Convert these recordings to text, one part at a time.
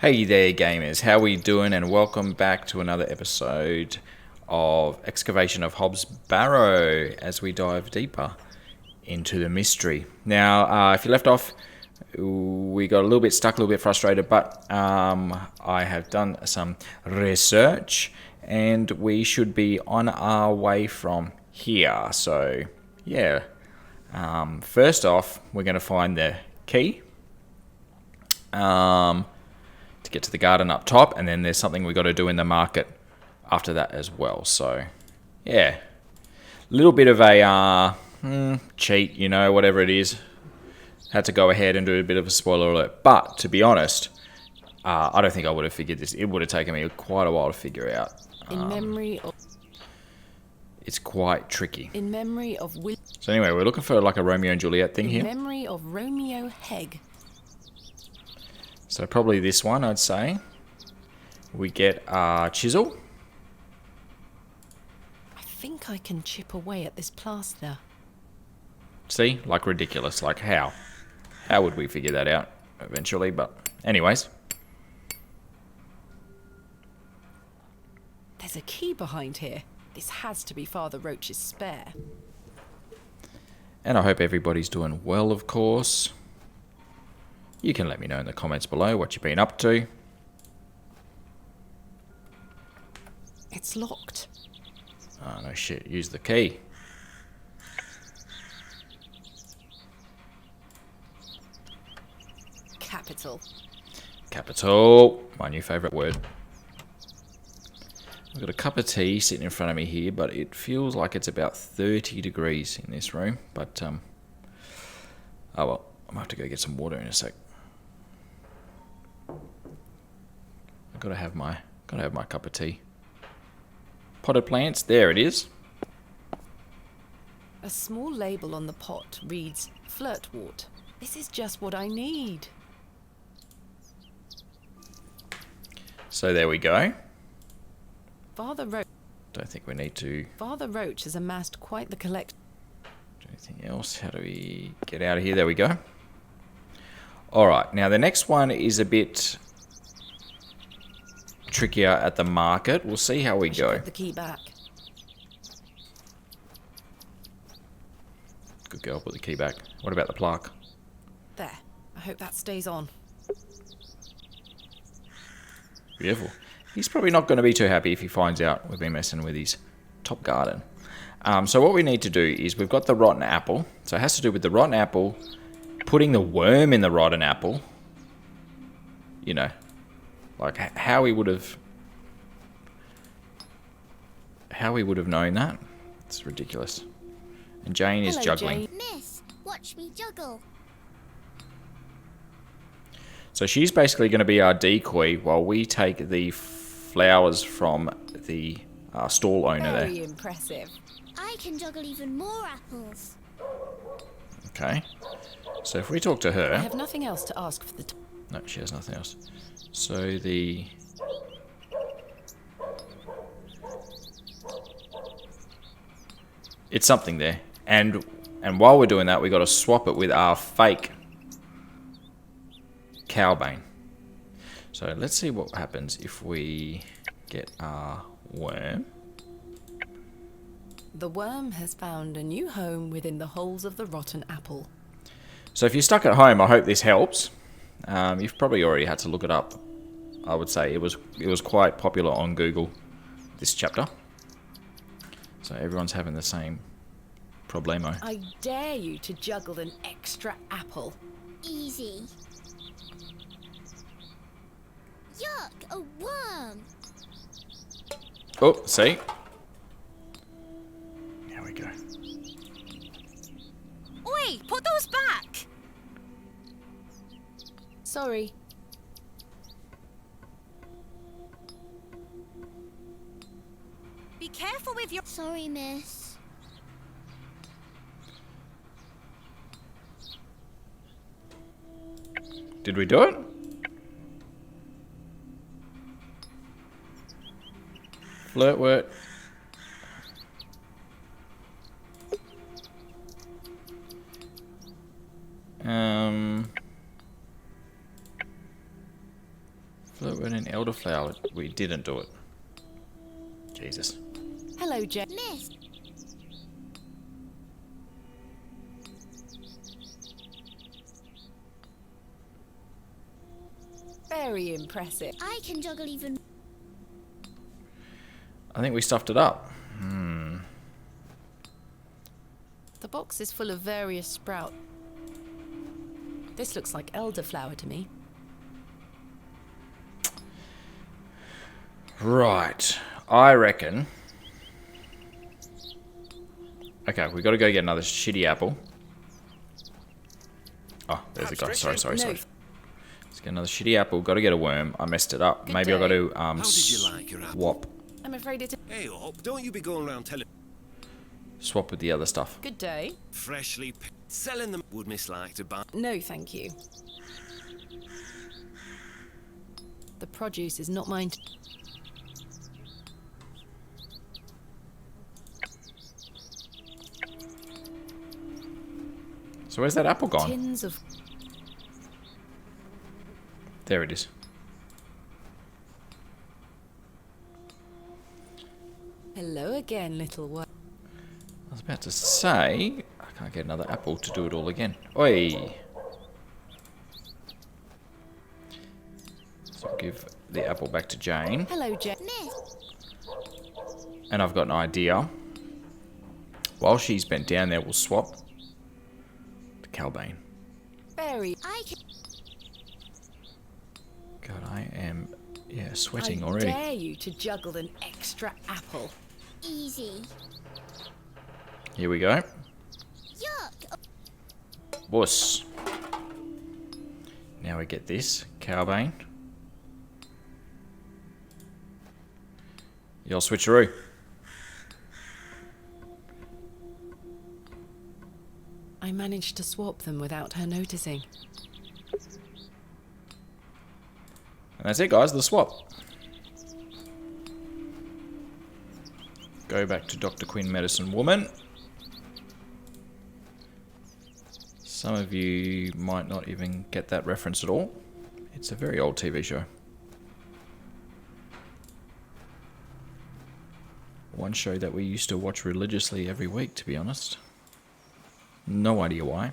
Hey there, gamers. How we doing? And welcome back to another episode of Excavation of Hob's Barrow as we dive deeper into the mystery. Now, if you left off, we got a little bit stuck, a little bit frustrated, but I have done some research and we should be on our way from here. So, yeah. First off, we're going to find the key. To get to the garden up top, and then there's something we got to do in the market after that as well. So, yeah, a little bit of a cheat, you know, whatever it is. Had to go ahead and do a bit of a spoiler alert, but to be honest, I don't think I would have figured this. It would have taken me quite a while to figure out. In memory of. It's quite tricky. In memory of. So anyway, we're looking for like a Romeo and Juliet thing here. In memory of Romeo Hegg. So probably this one, I'd say. We get our chisel. I think I can chip away at this plaster. See? Like ridiculous. Like how? How would we figure that out eventually? But anyways. There's a key behind here. This has to be Father Roach's spare. And I hope everybody's doing well, of course. You can let me know in the comments below what you've been up to. It's locked. Oh, no shit. Use the key. Capital. Capital. My new favourite word. I've got a cup of tea sitting in front of me here, but it feels like it's about 30 degrees in this room. But, oh well. I'm going to have to go get some water in a sec. I've got to have my cup of tea. Potted plants, there it is. A small label on the pot reads Flirtwort. This is just what I need. So there we go. Father Roach. Don't think we need to Father Roach has amassed quite the collection. do anything else. How do we get out of here? There we go. Alright, now the next one is a bit trickier at the market. We'll see how we go. Put the key back. Good girl, put the key back. What about the plaque? There. I hope that stays on. Beautiful. He's probably not going to be too happy if he finds out we've been messing with his top garden. So what we need to do is we've got the rotten apple. So it has to do with the rotten apple, putting the worm in the rotten apple. You know, like how we would have known that. It's ridiculous. And Jane is juggling. Jane. Miss, watch me juggle. So she's basically going to be our decoy while we take the flowers from the stall owner there. Very impressive. I can juggle even more apples. Okay. So if we talk to her... I have nothing else to ask for the... No, she has nothing else. So the... It's something there. And while we're doing that, we got to swap it with our fake cowbane. So let's see what happens if we get our worm. The worm has found a new home within the holes of the rotten apple. So if you're stuck at home, I hope this helps. You've probably already had to look it up. I would say it was quite popular on Google, this chapter. So everyone's having the same problemo. I dare you to juggle an extra apple. Easy. Yuck, a worm. Oh, see? There we go. Oi, put those back! Sorry. Be careful with your... Sorry, miss. Did we do it? Flirtwort. Flirtwood and elderflower. We didn't do it. Jesus. Hello, Jane. Miss, Very impressive. I can juggle even. I think we stuffed it up. The box is full of various sprout. This looks like elderflower to me. Right. I reckon. Okay, we got to go get another shitty apple. Oh, there's the guy. Sorry. No. Let's get another shitty apple. Got to get a worm. I messed it up. Good Maybe I got day. to How did you like your apple? swap. I'm afraid it's a Hey, Hob, don't you be going around telling Swap with the other stuff. good day. freshly selling them. Would Miss like to buy? No, thank you. The produce is not mine. So where's that apple gone? Tins of There it is. hello again, little one. I was about to say, I can't get another apple to do it all again. Oi! So I'll give the apple back to Jane. Hello, Jane. Miss, And I've got an idea. While she's bent down there, we'll swap the Calbane. Very. I can. God, I am, sweating I already. dare you to juggle an extra apple. Easy. Here we go. Yuck. Wuss. Now we get this, Calbane. Y'all switcheroo. I managed to swap them without her noticing. And that's it, guys, the swap. Go back to Dr. Quinn Medicine Woman. Some of you might not even get that reference at all. It's a very old TV show. One show that we used to watch religiously every week, to be honest. No idea why.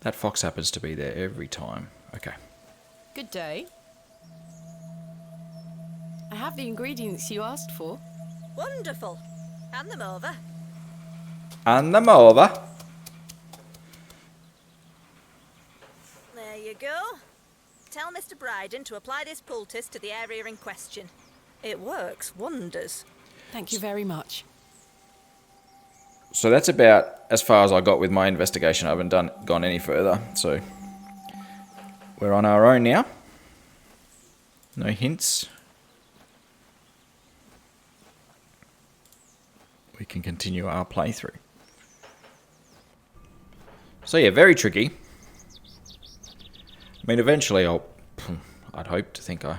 That fox happens to be there every time. Okay. Good day. I have the ingredients you asked for. Wonderful. Hand them over. And them over. There you go. Tell Mr. Bryden to apply this poultice to the area in question. It works wonders. Thank you very much. So that's about as far as I got with my investigation. I haven't gone any further. So we're on our own now. No hints. We can continue our playthrough. So yeah, very tricky. I mean, eventually I'd hope to think I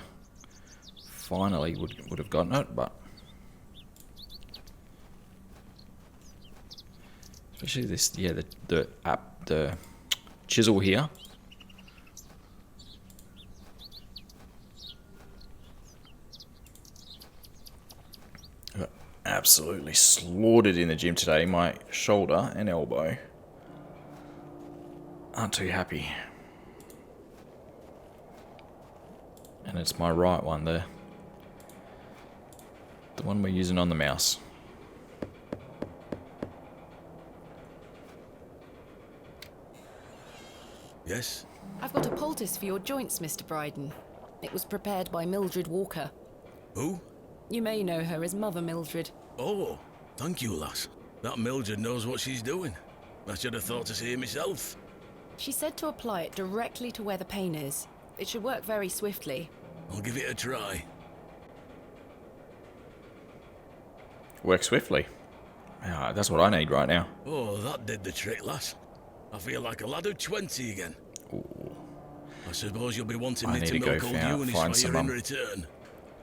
finally would have gotten it, but especially this, the chisel here. Got absolutely slaughtered in the gym today. My shoulder and elbow aren't too happy. And it's my right one, the one we're using on the mouse. Yes? I've got a poultice for your joints, Mr. Bryden. It was prepared by Mildred Walker. Who? You may know her as Mother Mildred. Oh, thank you, lass. That Mildred knows what she's doing. I should have thought to see it myself. She said to apply it directly to where the pain is. It should work very swiftly. I'll give it a try. Work swiftly. That's what I need right now. Oh, that did the trick, lass. I feel like a lad of 20 again. Ooh. I suppose you'll be wanting I me need to to go milk old Eunice find for some, you in return.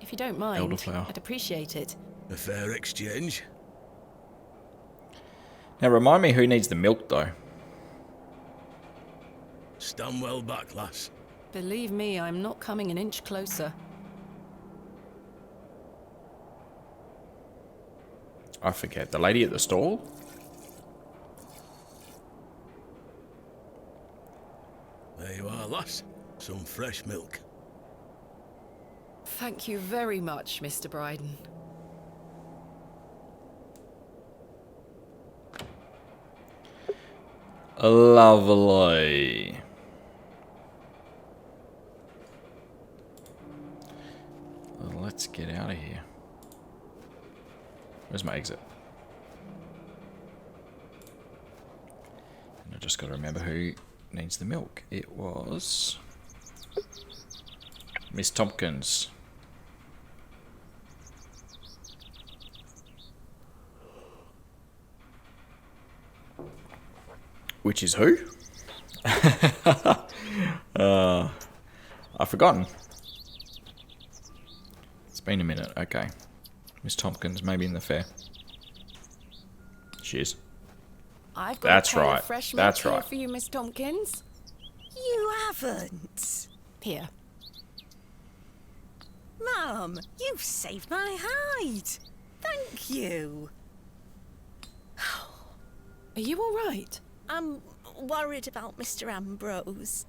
If you don't mind, Elderflower. I'd appreciate it. A fair exchange. Now remind me who needs the milk though. Stand well back, lass. Believe me, I'm not coming an inch closer. I forget. The lady at the stall? There you are, lass. Some fresh milk. Thank you very much, Mr. Bryden. Lovely. Well, let's get out of here. Where's my exit? And I just got to remember who needs the milk. It was Miss Tompkins. Which is who? I've forgotten. It's been a minute. Okay. Miss Tompkins, maybe in the fair. She is. I've got That's a pail right. of fresh milk That's here right. for you, Miss Tompkins. You haven't. Here. Mum, you've saved my hide. Thank you. Are you all right? I'm worried about Mr. Ambrose.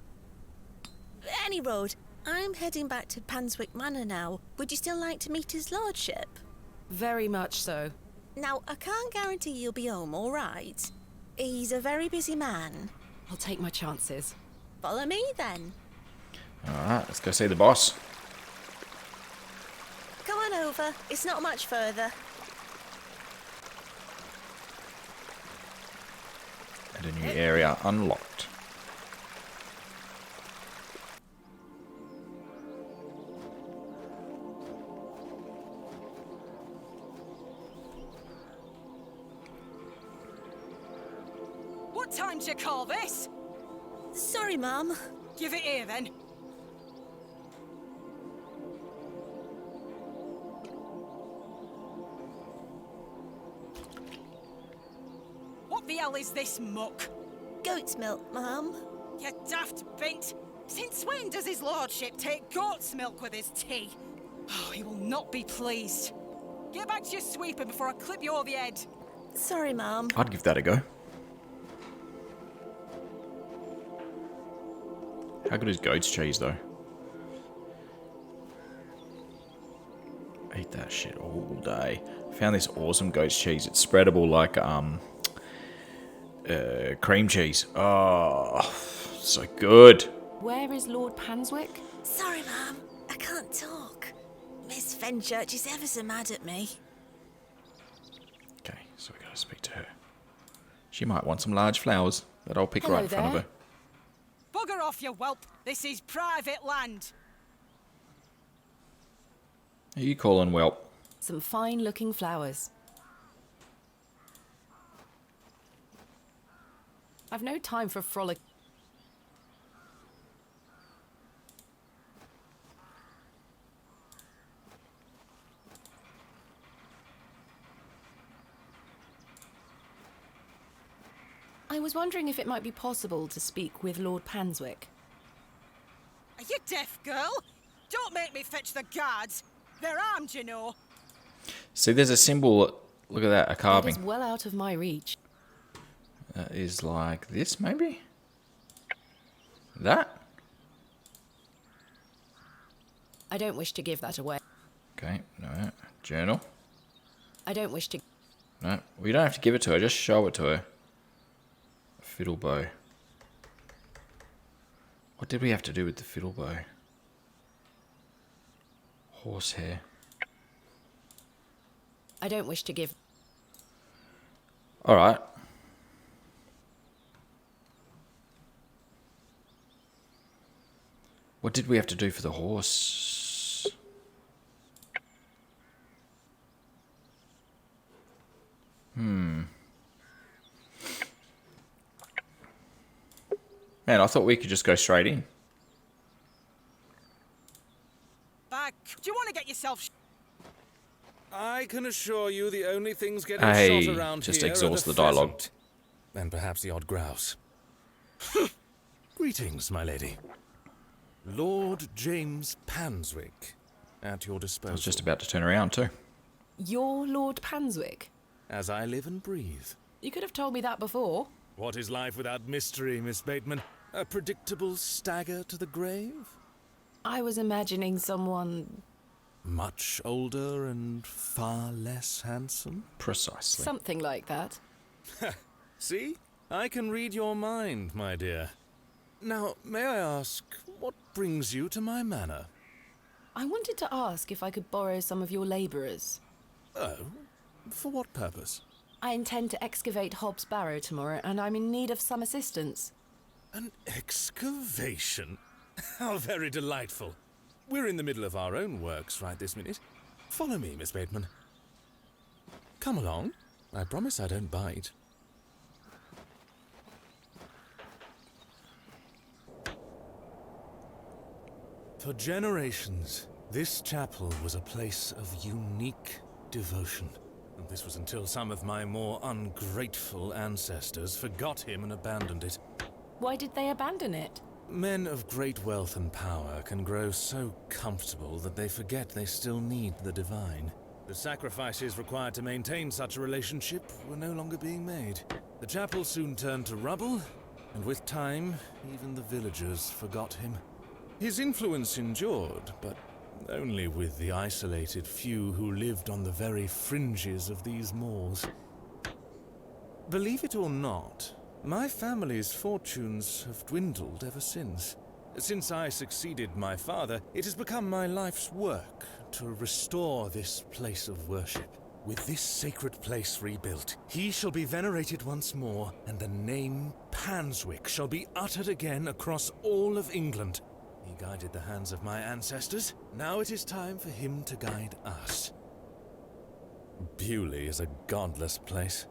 Any road, I'm heading back to Panswick Manor now. Would you still like to meet his lordship? Very much so. Now, I can't guarantee you'll be home, all right? He's a very busy man. I'll take my chances. Follow me, then. Alright, let's go see the boss. Come on over. It's not much further. And a new area unlocked. What time do you call this? Sorry, Mum. Give it here, then. What the hell is this muck? Goat's milk, Mum. You daft bint. Since when does his lordship take goat's milk with his tea? Oh, he will not be pleased. Get back to your sweeping before I clip you over the head. Sorry, Mum. I'd give that a go. How good is goat's cheese though? Eat that shit all day. Found this awesome goat's cheese. It's spreadable like cream cheese. Oh, so good. Where is Lord Panswick? Sorry, Mum. I can't talk. Miss Fenchurch is ever so mad at me. Okay, so we gotta speak to her. She might want some large flowers that I'll pick Hello right in front of there. her. Bugger off, you whelp. This is private land. Who you calling whelp? Some fine-looking flowers. I've no time for frolic. I was wondering if it might be possible to speak with Lord Panswick. Are you deaf, girl? Don't make me fetch the guards. They're armed, you know. See, there's a symbol. Look at that, a That carving. is well out of my reach. That is like this, maybe? That? I don't wish to give that away. Okay, no. Journal? I don't wish to... No, we don't have to give it to her, just show it to her. Fiddle bow. What did we have to do with the fiddle bow? Horsehair. I don't wish to give... Alright. What did we have to do for the horse? Man, I thought we could just go straight in. Bag. Do you want to get yourself I can assure you the only things getting Hey, shot around just here exhaust are the dialogue. pheasant, and perhaps the odd grouse. Greetings, my lady. Lord James Panswick, at your disposal. I was just about to turn around too. You're Lord Panswick? As I live and breathe. You could have told me that before. What is life without mystery, Miss Bateman? A predictable stagger to the grave? I was imagining someone... Much older and far less handsome? Precisely. something like that. See? I can read your mind, my dear. Now, may I ask, what brings you to my manor? I wanted to ask if I could borrow some of your labourers. Oh, for what purpose? I intend to excavate Hobb's Barrow tomorrow, and I'm in need of some assistance. An excavation? How very delightful. We're in the middle of our own works right this minute. Follow me, Miss Bateman. Come along. I promise I don't bite. For generations, this chapel was a place of unique devotion. And this was until some of my more ungrateful ancestors forgot him and abandoned it. Why did they abandon it? Men of great wealth and power can grow so comfortable that they forget they still need the divine. The sacrifices required to maintain such a relationship were no longer being made. The chapel soon turned to rubble, and with time, even the villagers forgot him. His influence endured, but only with the isolated few who lived on the very fringes of these moors. Believe it or not, my family's fortunes have dwindled ever since. Since I succeeded my father, it has become my life's work to restore this place of worship. With this sacred place rebuilt, he shall be venerated once more, and the name Panswick shall be uttered again across all of England. He guided the hands of my ancestors. Now it is time for him to guide us. Bewlay is a godless place.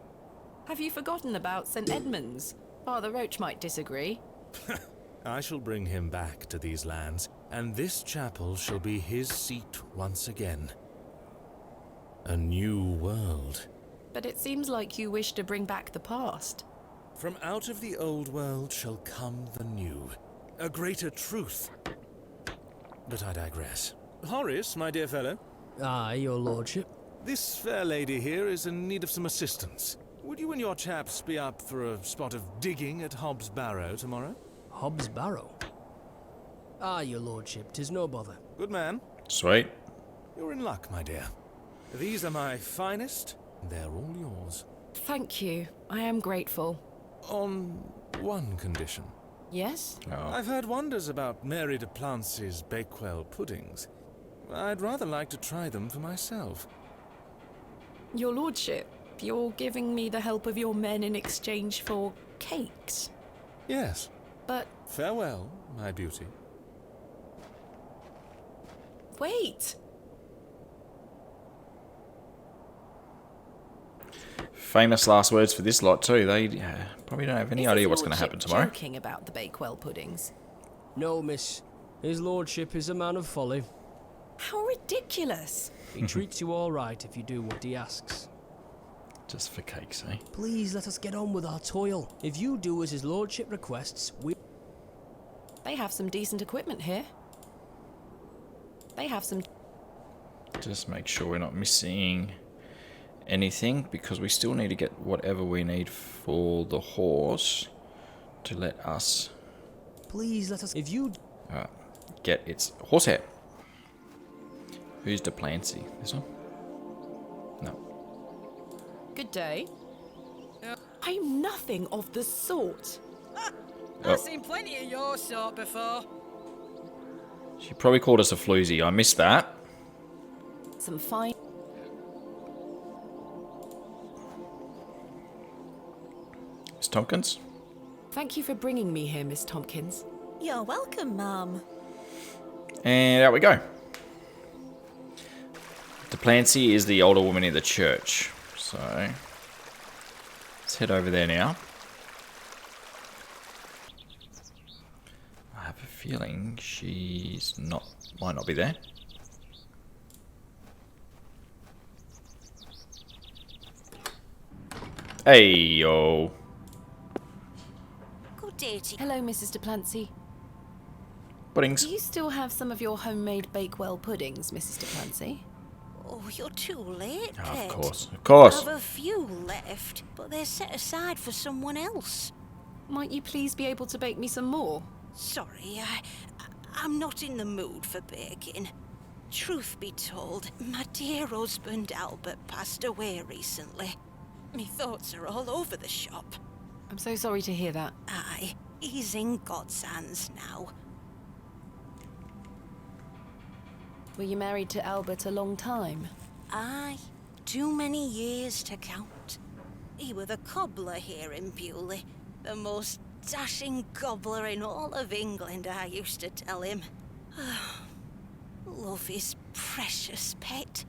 Have you forgotten about St. Edmund's? Father Roach might disagree. I shall bring him back to these lands, and this chapel shall be his seat once again. A new world. But it seems like you wish to bring back the past. From out of the old world shall come the new. A greater truth. But I digress. Horace, my dear fellow. Aye, your lordship. This fair lady here is in need of some assistance. Would you and your chaps be up for a spot of digging at Hobb's Barrow tomorrow? Hobb's Barrow? Aye, your lordship, 'tis no bother. Good man. Sweet. You're in luck, my dear. These are my finest, and they're all yours. Thank you. I am grateful. On one condition. Yes? Oh. I've heard wonders about Mary de Plancy's Bakewell puddings. I'd rather like to try them for myself. Your lordship, you're giving me the help of your men in exchange for cakes. Yes. But Farewell, my beauty. wait! Famous last words for this lot too. They probably don't have any Is idea his what's going to lordship happen tomorrow. Joking about the Bakewell puddings. No, miss. His lordship is a man of folly. How ridiculous! He treats you all right if you do what he asks. Just for cake's sake. Please let us get on with our toil. If you do as his lordship requests, we... They have some decent equipment here. They have some... Just make sure we're not missing anything, because we still need to get whatever we need for the horse to let us Please let us... If you... get its horsehair. Who's Duplancy? This one? No. Good day. I'm nothing of the sort. I've seen plenty of your sort before. She probably called us a floozy. I missed that. Some fine... Miss Tompkins? Thank you for bringing me here, Miss Tompkins. You're welcome, Mum. And out we go. Duplancy is the older woman in the church. So let's head over there now. I have a feeling might not be there. Hey, yo. Good day to you. Hello, Mrs. Duplancy. Puddings. Do you still have some of your homemade Bakewell puddings, Mrs. Duplancy? Oh, you're too late, Oh, Pet. of course. Of course. I've a few left, but they're set aside for someone else. Might you please be able to bake me some more? Sorry, I'm not in the mood for baking. Truth be told, my dear husband Albert passed away recently. Me thoughts are all over the shop. I'm so sorry to hear that. Aye, he's in God's hands now. Were you married to Albert a long time? Aye, too many years to count. He were the cobbler here in Bewlay, the most dashing cobbler in all of England, I used to tell him. Love is precious, Pet.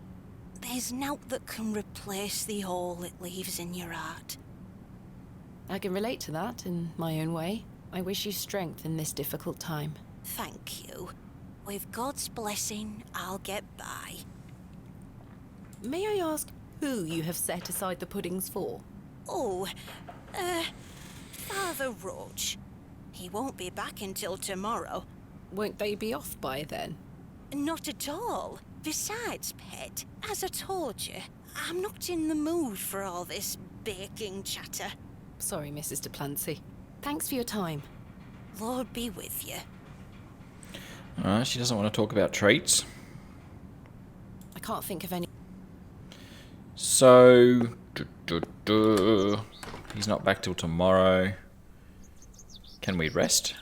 There's naught that can replace the hole it leaves in your heart. I can relate to that in my own way. I wish you strength in this difficult time. Thank you. With God's blessing, I'll get by. May I ask who you have set aside the puddings for? Oh, Father Roach. He won't be back until tomorrow. Won't they be off by then? Not at all. Besides, Pet, as I told you, I'm not in the mood for all this baking chatter. Sorry, Mrs. Duplancy. Thanks for your time. Lord be with you. Alright, she doesn't want to talk about treats. I can't think of any. So, he's not back till tomorrow. Can we rest?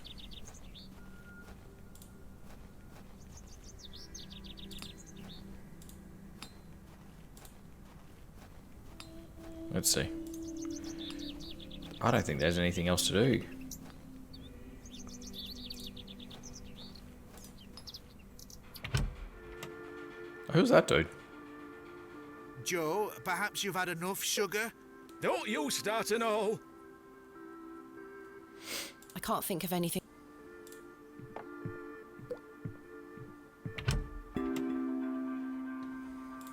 Let's see. I don't think there's anything else to do. Who's that dude? Joe, perhaps you've had enough sugar? Don't you start and all. I can't think of anything.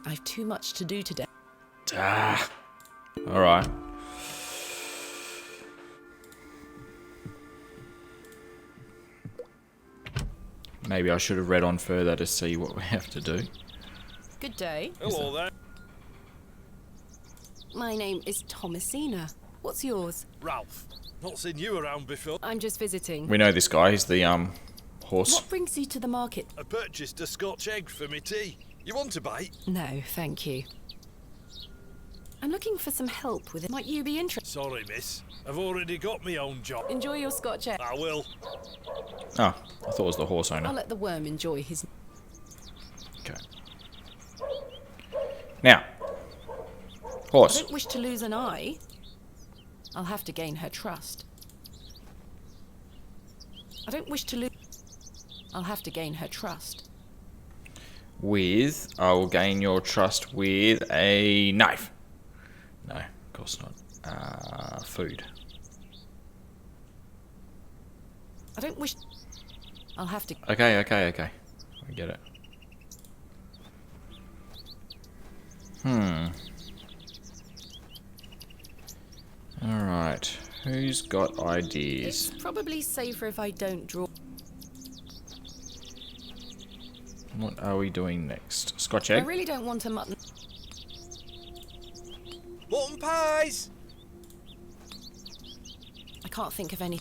I've too much to do today. Ah. Alright. Maybe I should have read on further to see what we have to do. Good day. Hello there. My name is Thomasina. What's yours? Ralph. Not seen you around before. I'm just visiting. We know this guy, he's the horse. What brings you to the market? I purchased a Scotch egg for me tea. You want a bite? No, thank you. I'm looking for some help with it. Might you be interested? Sorry, miss. I've already got my own job. Enjoy your Scotch egg. I will. Oh, I thought it was the horse owner. I'll let the worm enjoy his... Okay. Now, I horse. don't wish to lose an eye. I'll have to gain her trust. I don't wish to lose... I'll have to gain her trust. I will gain your trust with a knife. No, of course not. Food. I don't wish... I'll have to... Okay. I get it. Alright. Who's got ideas? It's probably safer if I don't draw... What are we doing next? Scotch I egg? really don't want a mutton... Mutton pies! I can't think of any...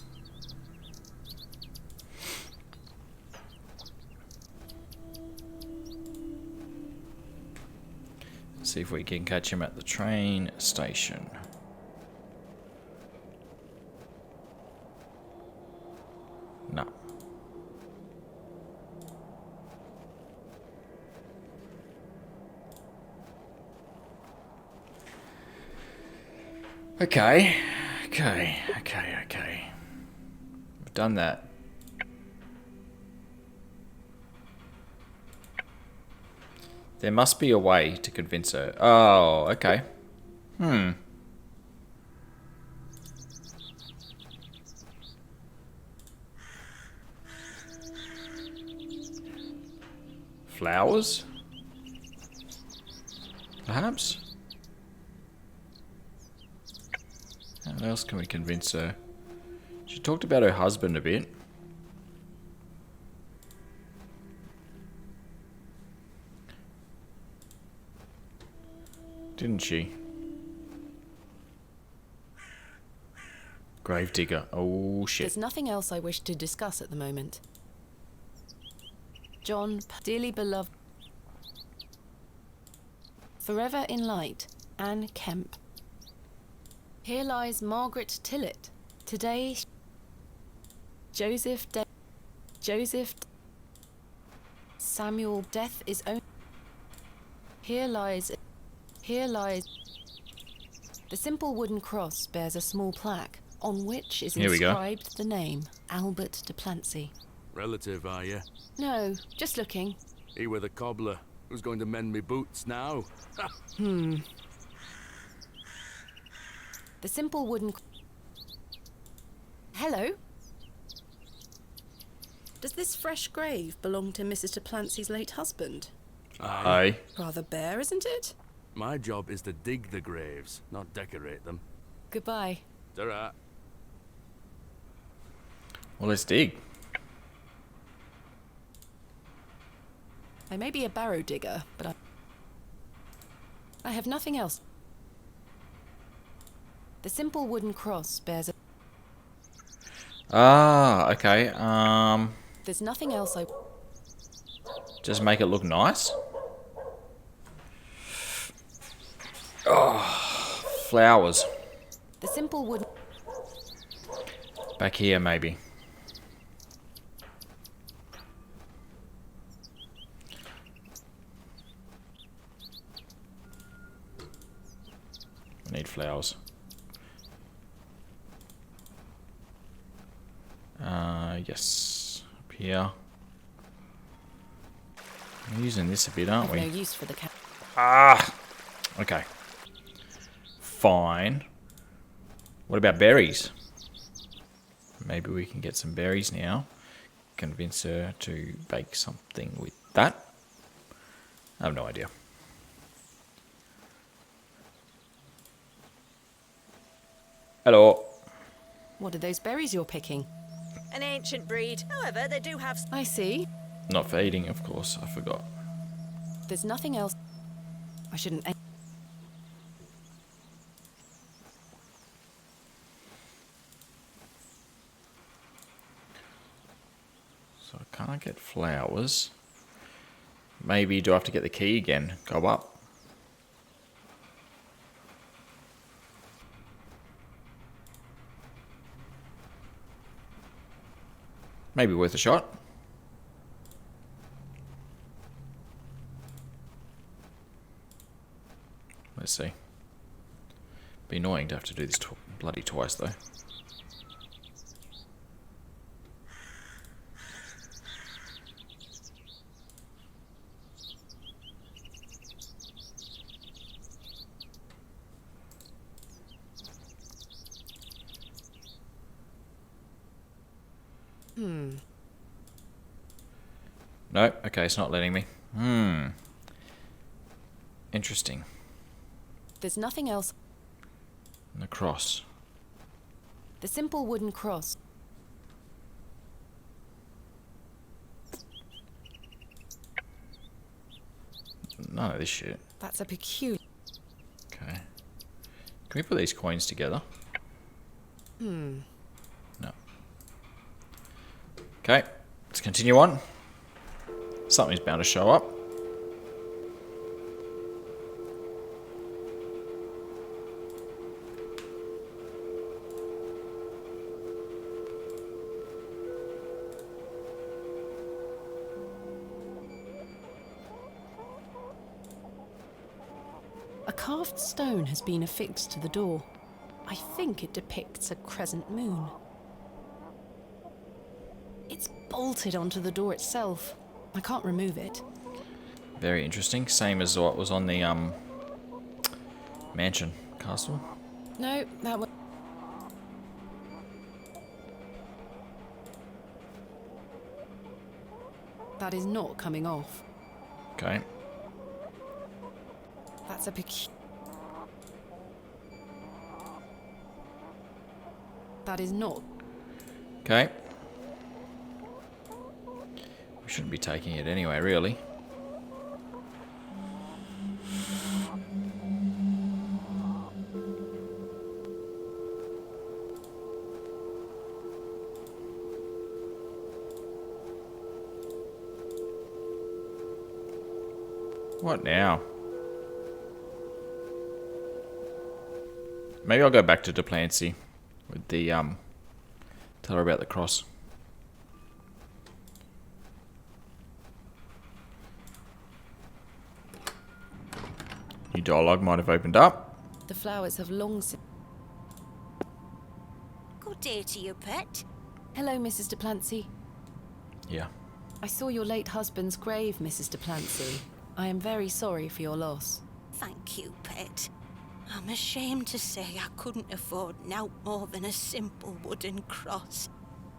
See if we can catch him at the train station. No. Okay. We've done that. There must be a way to convince her. Oh, okay. Flowers? Perhaps? What else can we convince her? She talked about her husband a bit. Didn't she? Gravedigger. Oh, shit. There's nothing else I wish to discuss at the moment. John, dearly beloved. Forever in light, Anne Kemp. Here lies Margaret Tillett. Today, Joseph. Samuel. Death is only. Here lies. The simple wooden cross bears a small plaque on which is Here we go. inscribed the name Albert de Plancy. Relative, are you? No, just looking. He were the cobbler. Who's going to mend me boots now? The simple wooden. Hello? Does this fresh grave belong to Mrs. de Plancy's late husband? Aye. Rather bare, isn't it? My job is to dig the graves, not decorate them. Goodbye. Ta-ra. Well, let's dig. I may be a barrow digger, but I have nothing else. The simple wooden cross bears a. Ah, okay. There's nothing else I. Just make it look nice. Oh, flowers. The simple wooden. Back here, maybe. We need flowers. Yes. Up here. We're using this a bit, aren't No we? use for the cat. Ah! Okay. Fine. What about berries? Maybe we can get some berries now. Convince her to bake something with that. I have no idea. Hello. What are those berries you're picking? An ancient breed. However, they do have. I see. Not for eating, of course. I forgot. There's nothing else. I shouldn't. So I can't get flowers. Maybe do I have to get the key again? Go up. Maybe worth a shot. Let's see. Be annoying to have to do this bloody twice, though. No, okay, it's not letting me. Interesting. There's nothing else. And the cross. The simple wooden cross. None of this shit. That's a peculiar. Okay. Can we put these coins together? No. Okay, let's continue on. Something's bound to show up. A carved stone has been affixed to the door. I think it depicts a crescent moon. It's bolted onto the door itself. I can't remove it. Very interesting. Same as what was on the mansion castle. No, that was. That is not coming off. Okay. That's a That is not. Okay. We shouldn't be taking it anyway, really. What now? Maybe I'll go back to Duplancy with the tell her about the cross. New dialogue might have opened up. The flowers have long since. Good day to you, pet. Hello, Mrs. Duplancy. Yeah. I saw your late husband's grave, Mrs. Duplancy. I am very sorry for your loss. Thank you, pet. I'm ashamed to say I couldn't afford naught more than a simple wooden cross.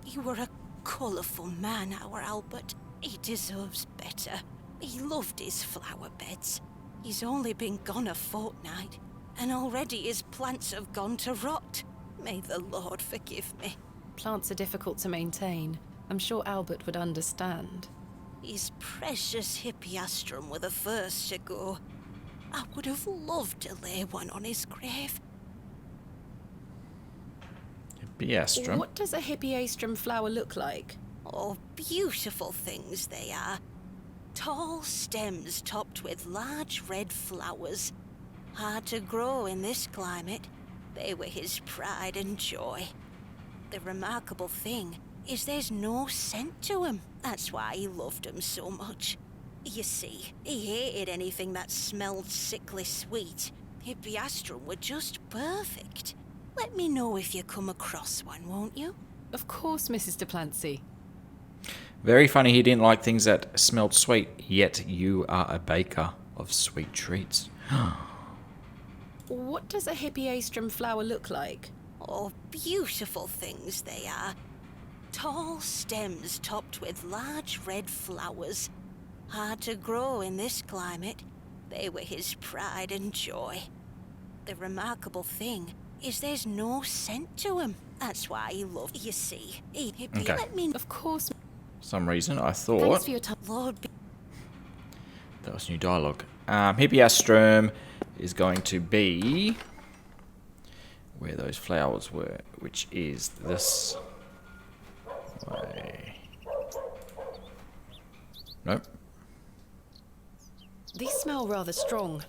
You were a colourful man, our Albert. He deserves better. He loved his flower beds. He's only been gone a fortnight, and already his plants have gone to rot. May the Lord forgive me. Plants are difficult to maintain. I'm sure Albert would understand. His precious hippeastrum were the first to go. I would have loved to lay one on his grave. Hippeastrum. What does a hippeastrum flower look like? Oh, beautiful things they are. Tall stems topped with large red flowers. Hard to grow in this climate. They were his pride and joy. The remarkable thing is there's no scent to 'em. That's why he loved 'em so much. You see, he hated anything that smelled sickly sweet. Hippeastrum were just perfect. Let me know if you come across one, won't you? Of course, Mrs. Duplancy. Very funny he didn't like things that smelled sweet, yet you are a baker of sweet treats. What does a hippeastrum flower look like? Oh, beautiful things they are. Tall stems topped with large red flowers. Hard to grow in this climate. They were his pride and joy. The remarkable thing is there's no scent to 'em. That's why he loved. You see, he Okay. let me. Of course. Some reason I Thanks thought for your time. Lord, that was new dialogue. Hippeastrum is going to be where those flowers were, which is this way. Nope. These smell rather strong.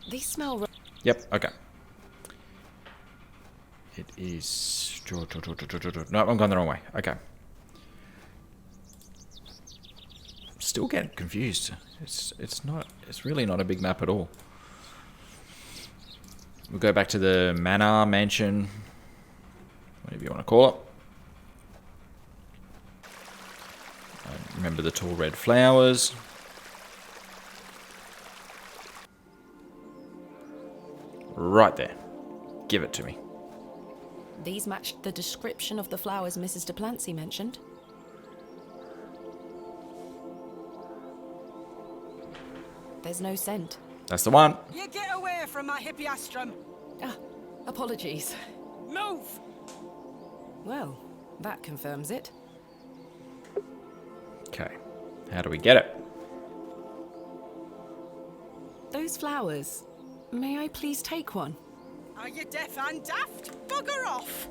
These smell. Yep. Okay. It is. No, I'm going the wrong way. Okay. Still getting confused. It's not. It's really not a big map at all. We'll go back to the manor, mansion, whatever you want to call it. Remember the tall red flowers. Right there. Give it to me. These matched the description of the flowers Mrs. Duplancy mentioned. There's no scent. That's the one. You get away from my hippeastrum. Ah, apologies. Move! Well, that confirms it. Okay. How do we get it? Those flowers. May I please take one? Are you deaf and daft? Bugger off!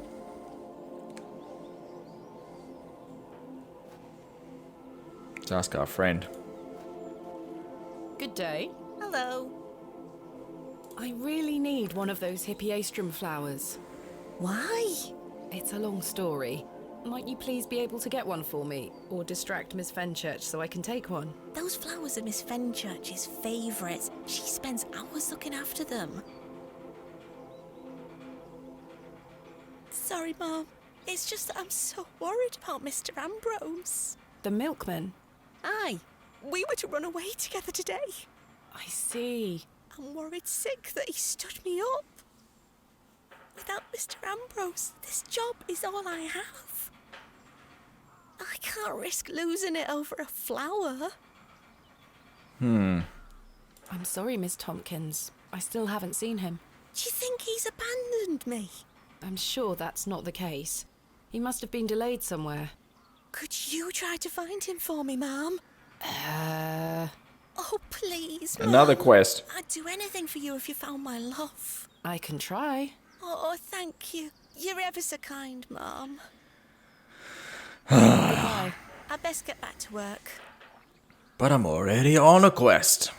Let's ask our friend. Good day. hello. I really need one of those hippeastrum flowers. Why? It's a long story. Might you please be able to get one for me? Or distract Miss Fenchurch so I can take one? Those flowers are Miss Fenchurch's favourites. She spends hours looking after them. Sorry, Mum. It's just that I'm so worried about Mr. Ambrose. The milkman? Aye. We were to run away together today. I see. I'm worried sick that he stood me up. Without Mr. Ambrose, this job is all I have. I can't risk losing it over a flower. I'm sorry, Miss Tompkins, I still haven't seen him. Do you think he's abandoned me? I'm sure that's not the case. He must have been delayed somewhere. Could you try to find him for me, Mum? Oh, please, Another Mum. quest. I'd do anything for you if you found my love. I can try. Oh, thank you. You're ever so kind, Mum. Goodbye. I'd best get back to work. But I'm already on a quest.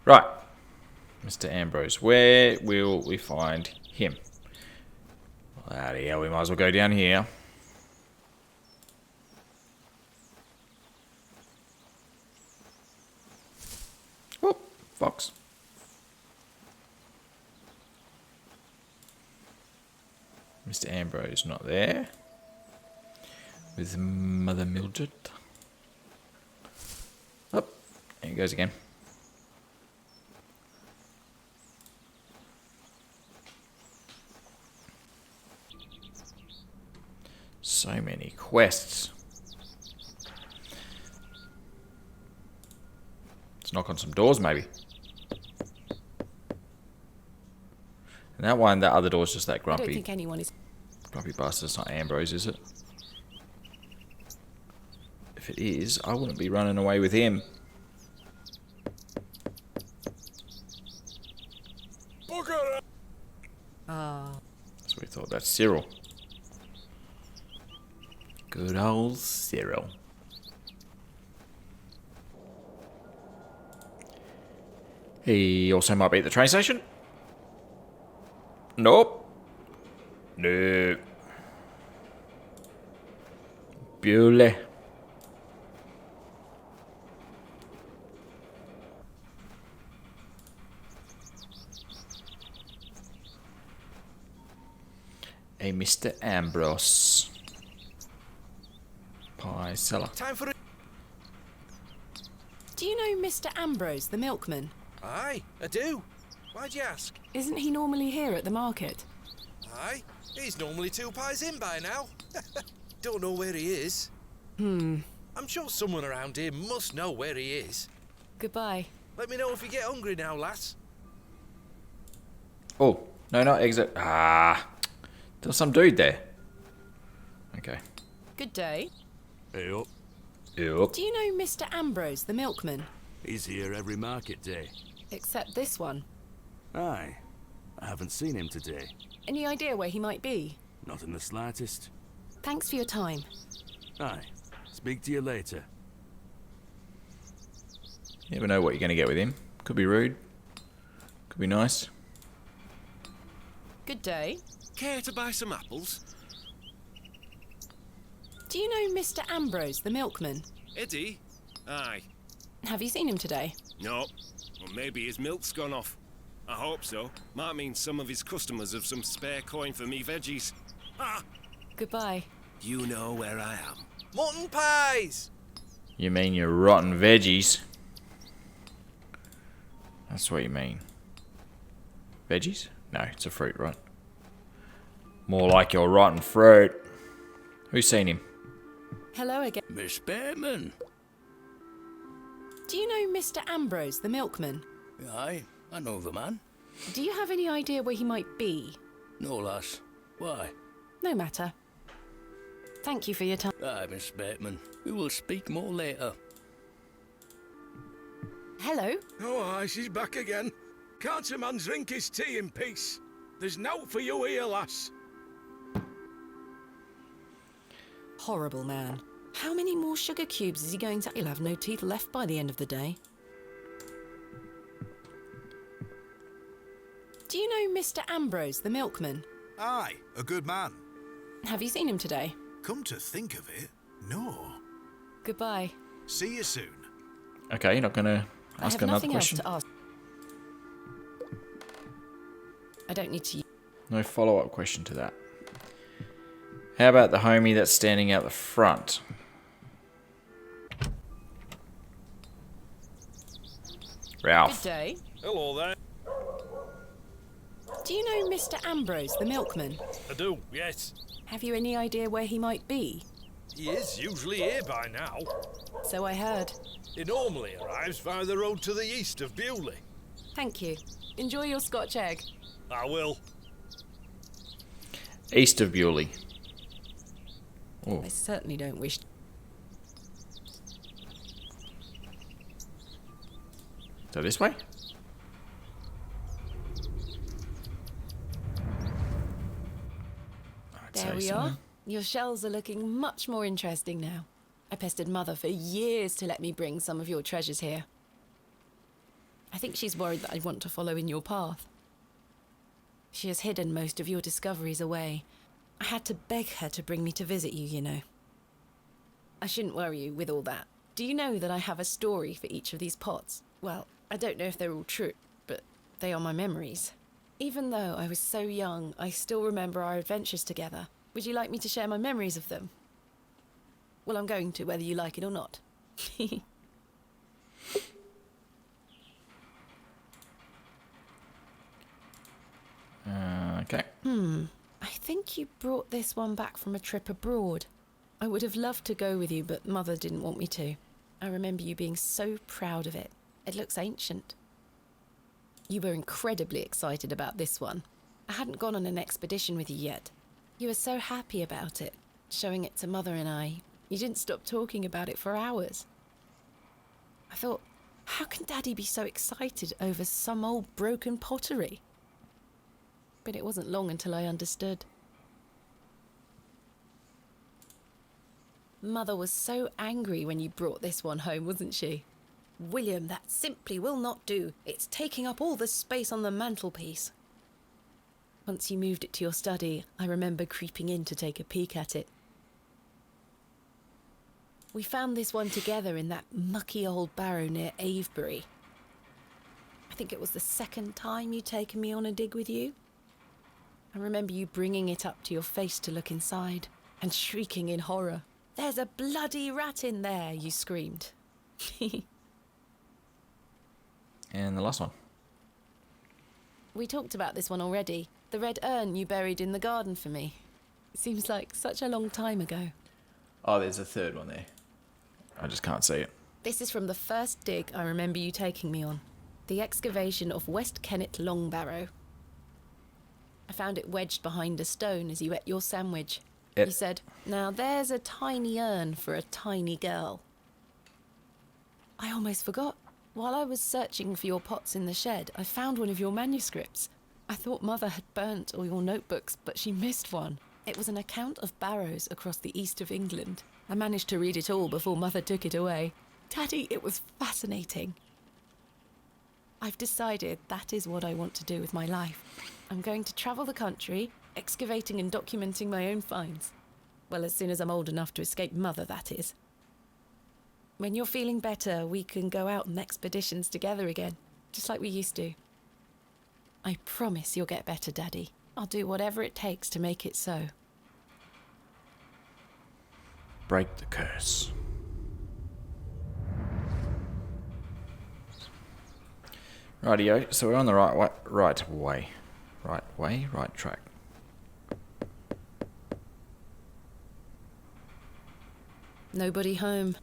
Right. Mr. Ambrose, where will we find him? Bloody hell, we might as well go down here. Oh, fox. Mr. Ambrose not there. With Mother Mildred. Oh, there he goes again. So many quests. Let's knock on some doors, maybe. And that other door's just that I don't grumpy. think anyone is... Grumpy bastard. It's not Ambrose, is it? If it is, I wouldn't be running away with him. That's what we thought. That's Cyril. Good old Cyril. He also might be at the train station. Nope. No. Bewlay. A Mr. Ambrose. Pie seller. Time for it. Do you know Mr. Ambrose, the milkman? Aye, I do. Why'd you ask? Isn't he normally here at the market? Aye, he's normally 2 pies in by now. Don't know where he is. I'm sure someone around here must know where he is. Goodbye. Let me know if you get hungry now, lass. Oh, no, not exit. Ah, there's some dude there. Okay. Good day. Hey up. Yep. Do you know Mr. Ambrose, the milkman? He's here every market day. Except this one. Aye. I haven't seen him today. Any idea where he might be? Not in the slightest. Thanks for your time. Aye. Speak to you later. You never know what you're going to get with him. Could be rude. Could be nice. Good day. Care to buy some apples? Do you know Mr. Ambrose, the milkman? Eddie? Aye. Have you seen him today? No. Well, maybe his milk's gone off. I hope so. Might mean some of his customers have some spare coin for me veggies. Ah! Goodbye. You know where I am. Mutton pies! You mean your rotten veggies? That's what you mean. Veggies? No, it's a fruit, right? More like your rotten fruit. Who's seen him? Hello again. Miss Bearman. Do you know Mr. Ambrose, the milkman? Aye, I know the man. Do you have any idea where he might be? No, lass. Why? No matter. Thank you for your time. Aye, Miss Bateman. We will speak more later. Hello? Oh, aye, she's back again. Can't a man drink his tea in peace? There's nought for you here, lass. Horrible man. How many more sugar cubes is he going to... He'll have no teeth left by the end of the day. Do you know Mr. Ambrose, the milkman? Aye, a good man. Have you seen him today? Come to think of it, no. Goodbye. See you soon. Okay, you're not going to ask another question? I have nothing else to ask. I don't need to... No follow-up question to that. How about the homie that's standing out the front? Ralph. Good day. Hello there. Do you know Mr. Ambrose, the milkman? I do, yes. Have you any idea where he might be? He is usually here by now. So I heard. He normally arrives via the road to the east of Bewlay. Thank you. Enjoy your Scotch egg. I will. East of Bewlay. Oh. I certainly don't wish... So this way? There we are. Your shells are looking much more interesting now. I pestered Mother for years to let me bring some of your treasures here. I think she's worried that I'd want to follow in your path. She has hidden most of your discoveries away. I had to beg her to bring me to visit you, you know. I shouldn't worry you with all that. Do you know that I have a story for each of these pots? Well, I don't know if they're all true, but they are my memories. Even though I was so young, I still remember our adventures together. Would you like me to share my memories of them? Well, I'm going to, whether you like it or not. Okay. I think you brought this one back from a trip abroad. I would have loved to go with you, but Mother didn't want me to. I remember you being so proud of it. It looks ancient. You were incredibly excited about this one. I hadn't gone on an expedition with you yet. You were so happy about it, showing it to Mother and I. You didn't stop talking about it for hours. I thought, how can Daddy be so excited over some old broken pottery? But it wasn't long until I understood. Mother was so angry when you brought this one home, wasn't she? William, that simply will not do. It's taking up all the space on the mantelpiece. Once you moved it to your study, I remember creeping in to take a peek at it. We found this one together in that mucky old barrow near Avebury. I think it was the second time you'd taken me on a dig with you. I remember you bringing it up to your face to look inside and shrieking in horror. "There's a bloody rat in there," you screamed. And the last one. We talked about this one already. The red urn you buried in the garden for me. It seems like such a long time ago. Oh, there's a third one there. I just can't see it. This is from the first dig I remember you taking me on. The excavation of West Kennet Long Barrow. I found it wedged behind a stone as you ate your sandwich. You said, "Now there's a tiny urn for a tiny girl." I almost forgot. While I was searching for your pots in the shed, I found one of your manuscripts. I thought Mother had burnt all your notebooks, but she missed one. It was an account of barrows across the east of England. I managed to read it all before Mother took it away. Daddy, it was fascinating. I've decided that is what I want to do with my life. I'm going to travel the country, excavating and documenting my own finds. Well, as soon as I'm old enough to escape Mother, that is. When you're feeling better, we can go out on expeditions together again, just like we used to. I promise you'll get better, Daddy. I'll do whatever it takes to make it so. Break the curse. Rightio, so we're on the right track. Nobody home.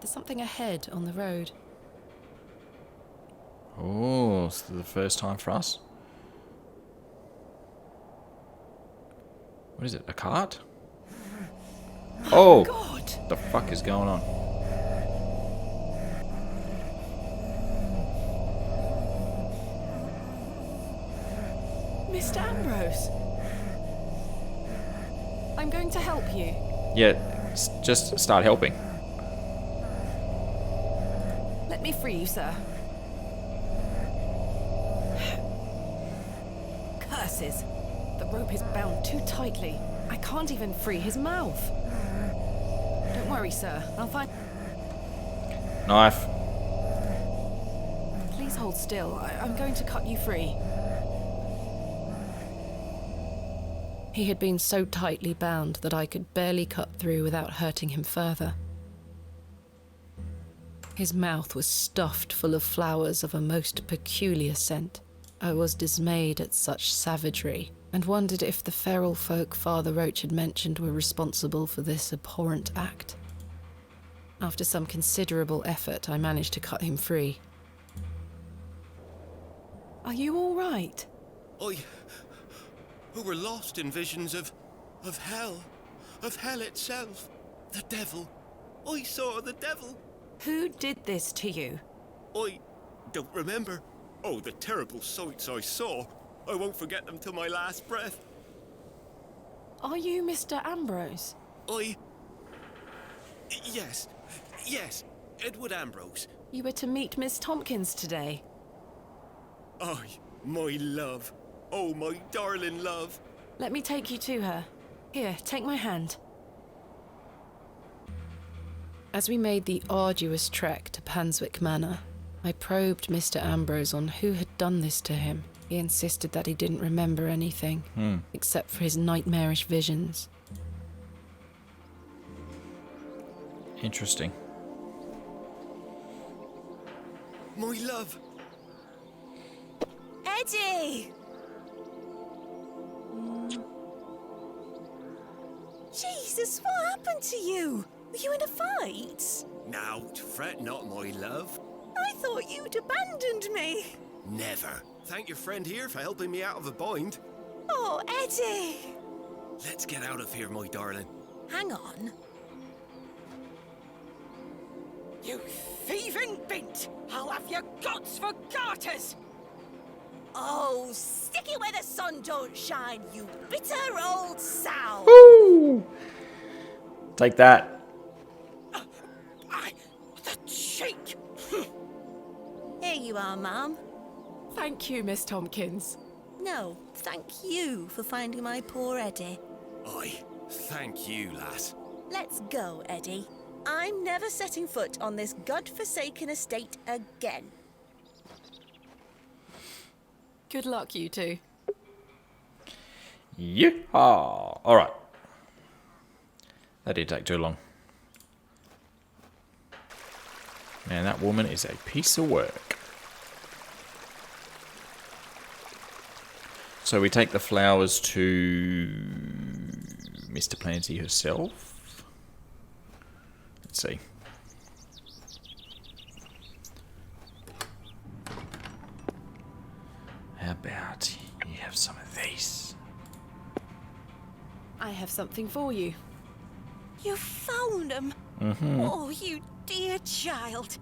There's something ahead on the road. Oh, it's the first time for us. What is it, a cart? Oh! God! What the fuck is going on? Mr. Ambrose! I'm going to help you. Yeah, just start helping. Let me free you, sir. Curses! The rope is bound too tightly. I can't even free his mouth. Don't worry, sir. I'll find... Knife. Please hold still. I'm going to cut you free. He had been so tightly bound that I could barely cut through without hurting him further. His mouth was stuffed full of flowers of a most peculiar scent. I was dismayed at such savagery, and wondered if the feral folk Father Roach had mentioned were responsible for this abhorrent act. After some considerable effort, I managed to cut him free. Are you all right? We were lost in visions of hell itself, the devil. I saw the devil. Who did this to you? I don't remember. Oh, the terrible sights I saw. I won't forget them till my last breath. Are you Mr. Ambrose? Yes, Edward Ambrose. You were to meet Miss Tompkins today. My love. Oh, my darling love. Let me take you to her. Here, take my hand. As we made the arduous trek to Panswick Manor, I probed Mr. Ambrose on who had done this to him. He insisted that he didn't remember anything, except for his nightmarish visions. Interesting. My love. Eddie! Jesus, what happened to you? Were you in a fight? Now, fret not, my love. I thought you'd abandoned me. Never. Thank your friend here for helping me out of a bind. Oh, Eddie! Let's get out of here, my darling. Hang on. You thieving bint! I'll have your guts for garters! Oh, stick it where the sun don't shine, you bitter old sow! Woo! Take that. The cheek! Here you are, Mum. Thank you, Miss Tompkins. No, thank you for finding my poor Eddie. Thank you, lass. Let's go, Eddie. I'm never setting foot on this godforsaken estate again. Good luck, you two. Yeehaw! Alright. That didn't take too long. Man, that woman is a piece of work. So we take the flowers to Mr. Clancy herself. Let's see. How about you have some of these? I have something for you. You found them? Mm-hmm. Oh, you dear child.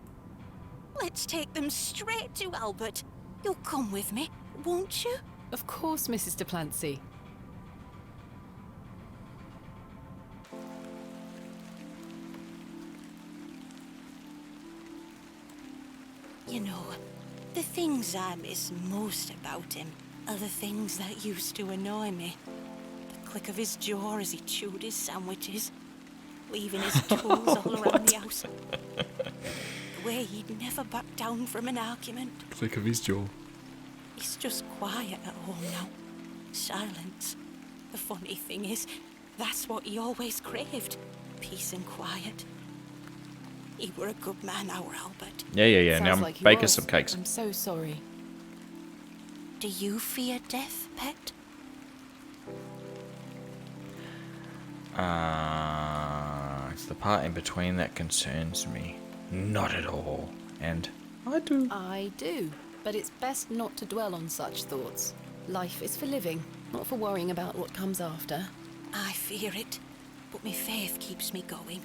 Let's take them straight to Albert. You'll come with me, won't you? Of course, Mrs. de Plancy. You know, the things I miss most about him are the things that used to annoy me. The click of his jaw as he chewed his sandwiches, leaving his tools all around the house. The way he'd never back down from an argument. Click of his jaw. He's just quiet at home now. Silence. The funny thing is, that's what he always craved. Peace and quiet. He were a good man, our Albert. Yeah. Sounds Now like he bake us was. some cakes. I'm so sorry. Do you fear death, pet? It's the part in between that concerns me. Not at all. And I do. I do. But it's best not to dwell on such thoughts. Life is for living, not for worrying about what comes after. I fear it, but my faith keeps me going.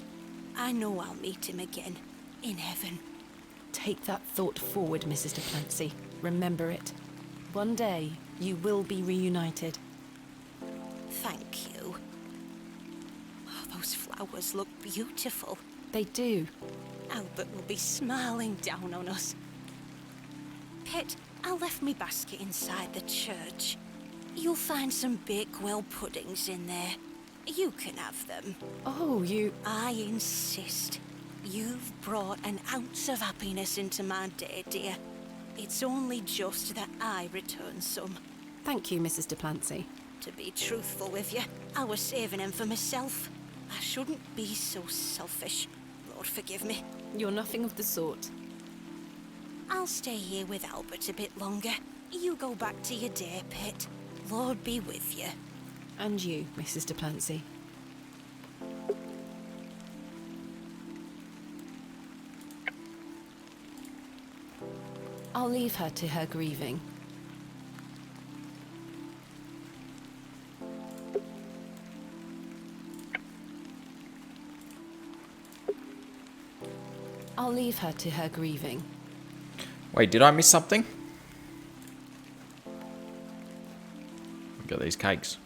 I know I'll meet him again, in heaven. Take that thought forward, Mrs. de Plancy. Remember it. One day, you will be reunited. Thank you. Oh, those flowers look beautiful. They do. Albert will be smiling down on us. Pet, I left me basket inside the church. You'll find some Bakewell puddings in there. You can have them. Oh, you... I insist. You've brought an ounce of happiness into my day, dear. It's only just that I return some. Thank you, Mrs. de Plancy. To be truthful with you, I was saving him for myself. I shouldn't be so selfish. Lord forgive me. You're nothing of the sort. I'll stay here with Albert a bit longer. You go back to your day pit. Lord be with you. And you, Mrs. de Plancy. I'll leave her to her grieving. I'll leave her to her grieving. Wait, did I miss something? Got these cakes.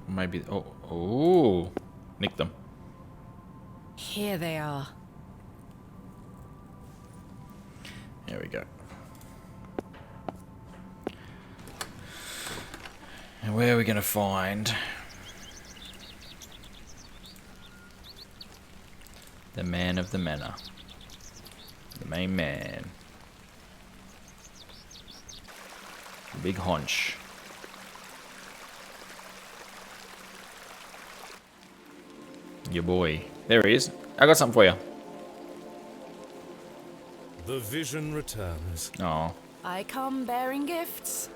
Maybe. Oh, nick them. Here they are. There we go. And where are we going to find the man of the manor? The main man. The big haunch. Your boy. There he is. I got something for you. The vision returns. Oh. I come bearing gifts.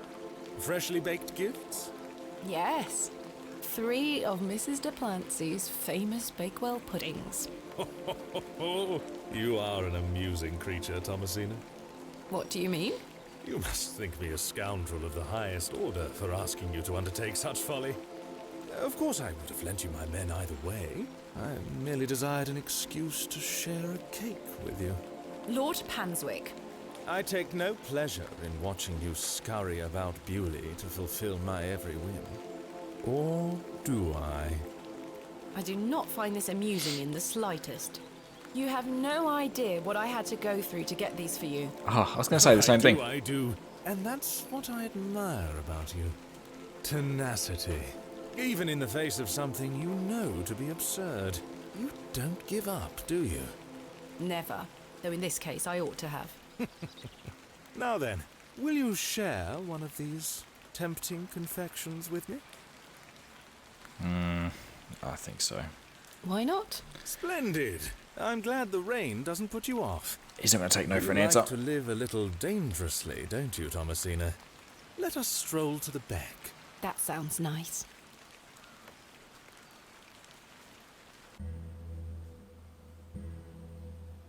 Freshly baked gifts? Yes. 3 of Mrs. de Plancy's famous Bakewell puddings. You are an amusing creature, Thomasina. What do you mean? You must think me a scoundrel of the highest order for asking you to undertake such folly. Of course I would have lent you my men either way. I merely desired an excuse to share a cake with you. Lord Panswick. I take no pleasure in watching you scurry about Bewlay to fulfill my every whim. Or do I? I do not find this amusing in the slightest. You have no idea what I had to go through to get these for you. Oh, I was going to say the same thing. I do. And that's what I admire about you. Tenacity. Even in the face of something you know to be absurd. You don't give up, do you? Never. Though in this case, I ought to have. Now then, will you share one of these tempting confections with me? I think so. Why not? Splendid. I'm glad the rain doesn't put you off. He's not going to take no for an You answer. like to live a little dangerously, don't you, Thomasina? Let us stroll to the back. That sounds nice.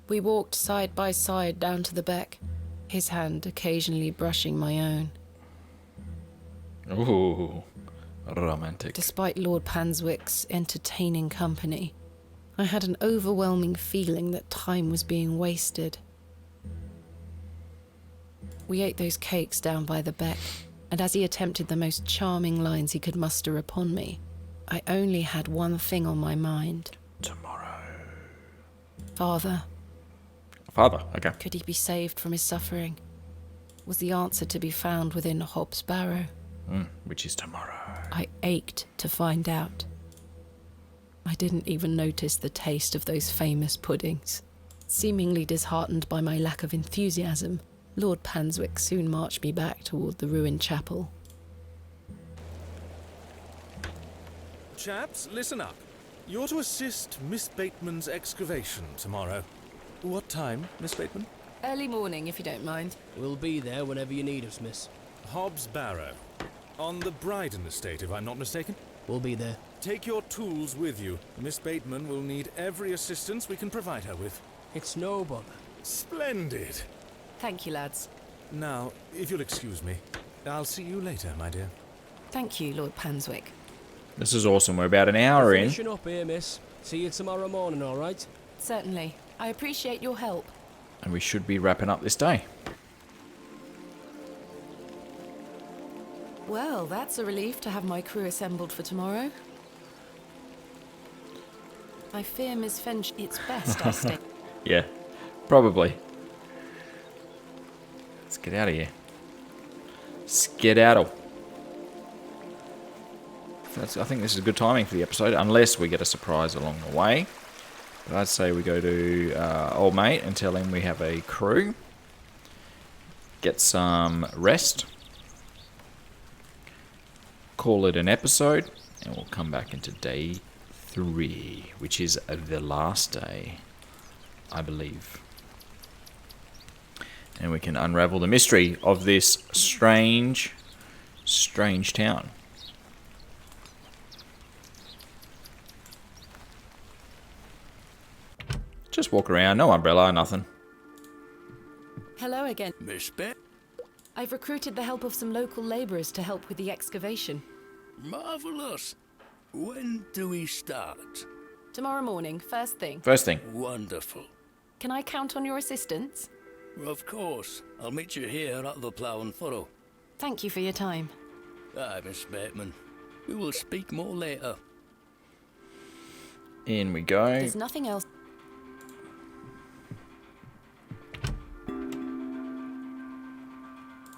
We walked side by side down to the beck, his hand occasionally brushing my own. Ooh, romantic. Despite Lord Panswick's entertaining company, I had an overwhelming feeling that time was being wasted. We ate those cakes down by the beck, and as he attempted the most charming lines he could muster upon me, I only had one thing on my mind. Tomorrow. Father. Father, okay. Could he be saved from his suffering? Was the answer to be found within Hob's Barrow? Which is tomorrow. I ached to find out. I didn't even notice the taste of those famous puddings. Seemingly disheartened by my lack of enthusiasm, Lord Panswick soon marched me back toward the ruined chapel. Chaps, listen up. You're to assist Miss Bateman's excavation tomorrow. What time, Miss Bateman? Early morning, if you don't mind. We'll be there whenever you need us, miss. Hob's Barrow. On the Bryden estate, if I'm not mistaken. We'll be there. Take your tools with you. Miss Bateman will need every assistance we can provide her with. It's no bother. Splendid. Thank you, lads. Now, if you'll excuse me, I'll see you later, my dear. Thank you, Lord Panswick. This is awesome. We're about an hour We're in. finishing up here, miss. See you tomorrow morning, all right? Certainly. I appreciate your help. And we should be wrapping up this day. Well, that's a relief to have my crew assembled for tomorrow. I fear Miss Finch, it's best I stay. Yeah, probably. Let's get out of here. Skedaddle. I think this is good timing for the episode, unless we get a surprise along the way. But I'd say we go to old mate and tell him we have a crew. get some rest. Call it an episode, and we'll come back into day 3, which is the last day, I believe. And we can unravel the mystery of this strange town. Just walk around, no umbrella, nothing. Hello again. Miss Bet? I've recruited the help of some local labourers to help with the excavation. Marvellous. When do we start? Tomorrow morning, first thing. First thing. Wonderful. Can I count on your assistance? Of course. I'll meet you here at the Plough and Furrow. Thank you for your time. Aye, Miss Bateman. We will speak more later. In we go. There's nothing else.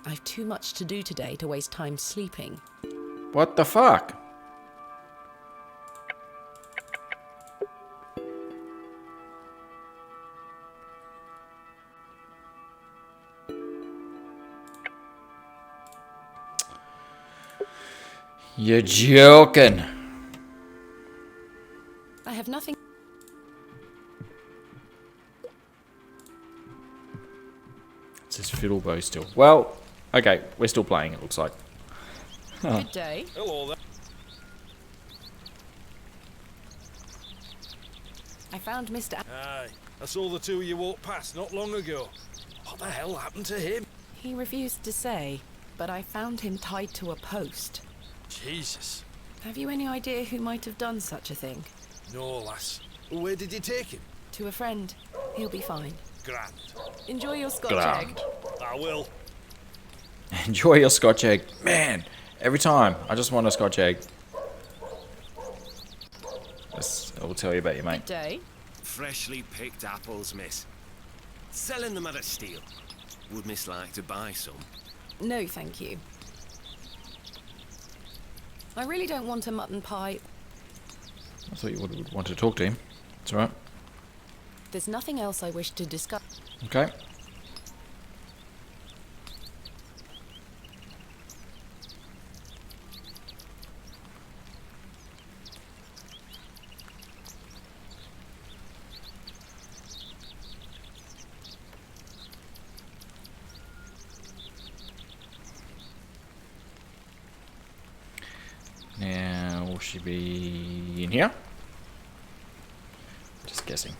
I've too much to do today to waste time sleeping. What the fuck? You're joking. I have nothing. It says fiddle bow still. Well, okay, we're still playing, it looks like. Huh. Good day. Hello there. I found Mr. Aye, I saw the two of you walk past not long ago. What the hell happened to him? He refused to say, but I found him tied to a post. Jesus. Have you any idea who might have done such a thing? No, lass. Where did you take him? To a friend. He'll be fine. Grand. Enjoy your Scotch Grand. egg. I will. Enjoy your Scotch egg. Man, every time, I just want a Scotch egg. I will tell you about your mate. Good day. Freshly picked apples, miss. Selling them at a steal. Would miss like to buy some? No, thank you. I really don't want a mutton pie. I thought you would want to talk to him. It's alright. There's nothing else I wish to discuss. Okay. Now, will she be in here? Just guessing.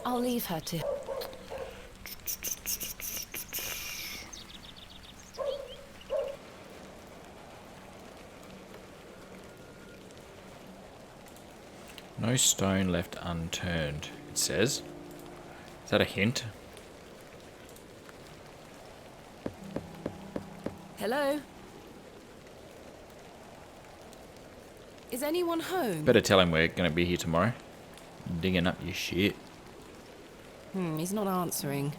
I'll leave her to... No stone left unturned, it says. Is that a hint? Hello? Is anyone home? Better tell him we're going to be here tomorrow. Digging up your shit. He's not answering.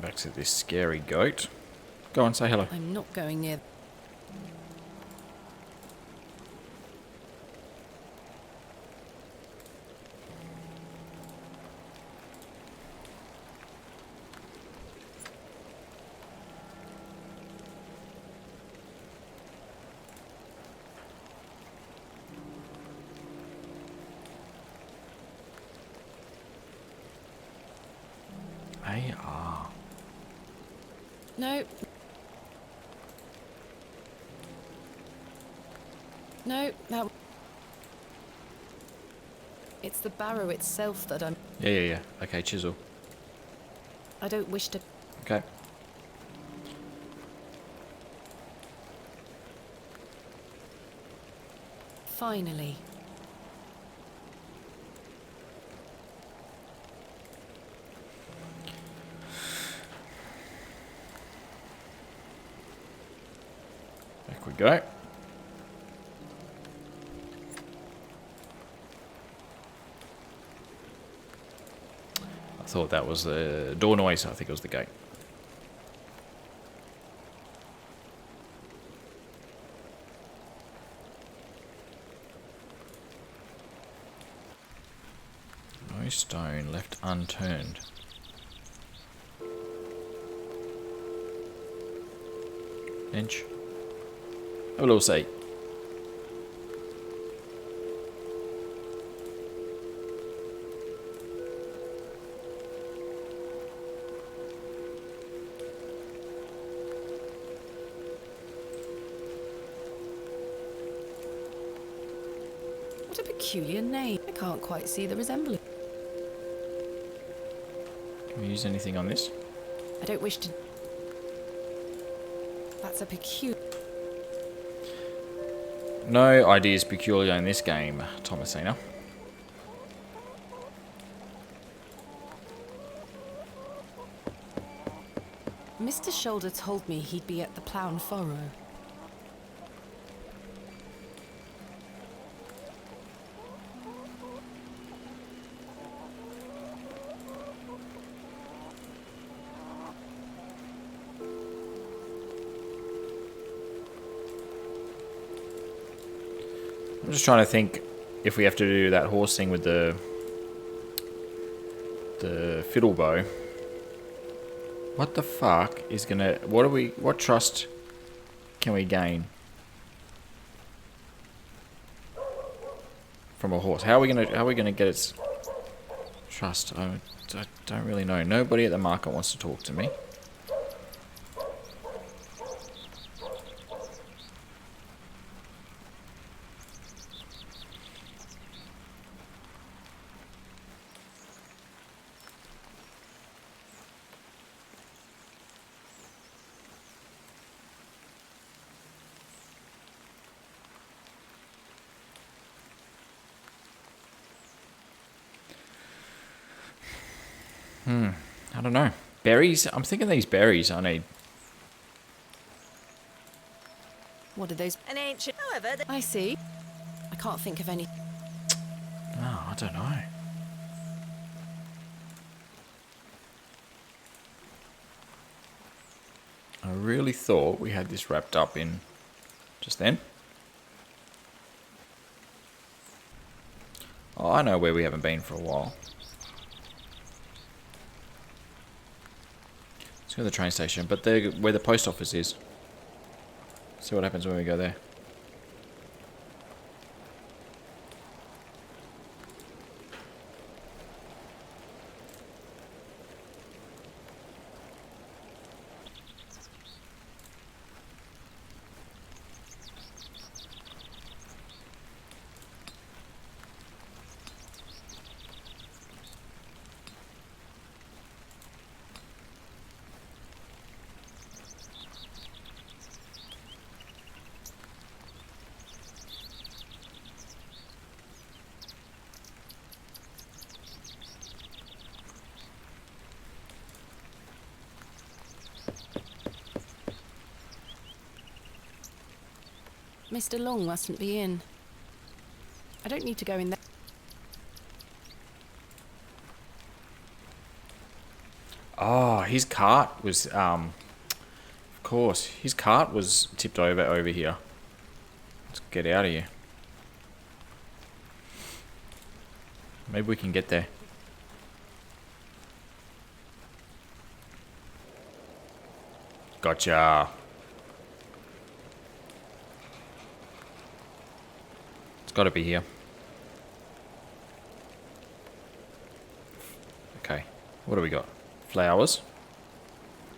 Back to this scary goat. Go on, say hello. I'm not going near... AR. No. No, that... It's the barrow itself that I'm... Yeah. Okay, chisel. I don't wish to... Okay. Finally. we go. I thought that was the door noise. I think it was the gate. No stone left unturned. Bench. Have a little seat. What a peculiar name. I can't quite see the resemblance. Can we use anything on this? I don't wish to... That's a peculiar... No ideas peculiar in this game, Thomasina. Mr. Shoulder told me he'd be at the Plough and Furrow. I'm just trying to think if we have to do that horse thing with the fiddle bow. What the fuck is gonna... What trust can we gain from a horse? How are we gonna get its trust? I don't really know. Nobody at the market wants to talk to me. I don't know. Berries? I'm thinking these berries I need. What are those? An ancient... However... I see. I can't think of any... Oh, I don't know. I really thought we had this wrapped up in just then. Oh, I know where we haven't been for a while. Let's go to the train station, but where the post office is. See what happens when we go there. Mr. Long mustn't be in. I don't need to go in there. Oh, his cart was, of course, his cart was tipped over here. Let's get out of here. Maybe we can get there. Gotcha. It's got to be here. Okay, what do we got? Flowers.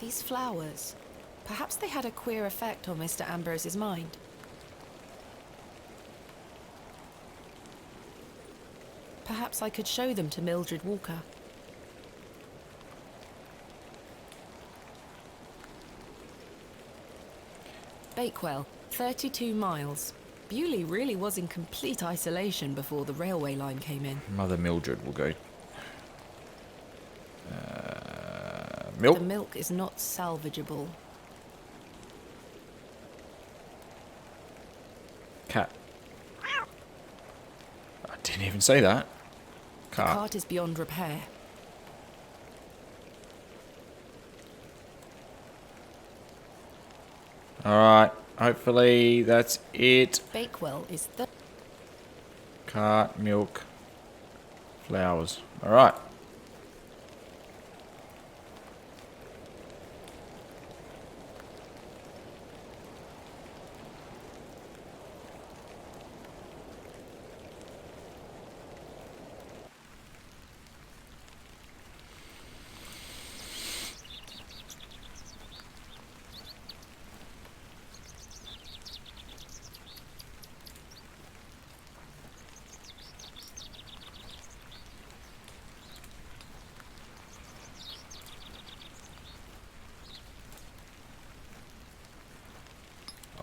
These flowers. Perhaps they had a queer effect on Mr. Ambrose's mind. Perhaps I could show them to Mildred Walker. Bakewell, 32 miles. Bewlay really was in complete isolation before the railway line came in. Mother Mildred will go. Milk? The milk is not salvageable. cat. I didn't even say that. The Cart. cart is beyond repair. Alright, hopefully that's it. Bakewell is the... Cart, milk, flowers. Alright.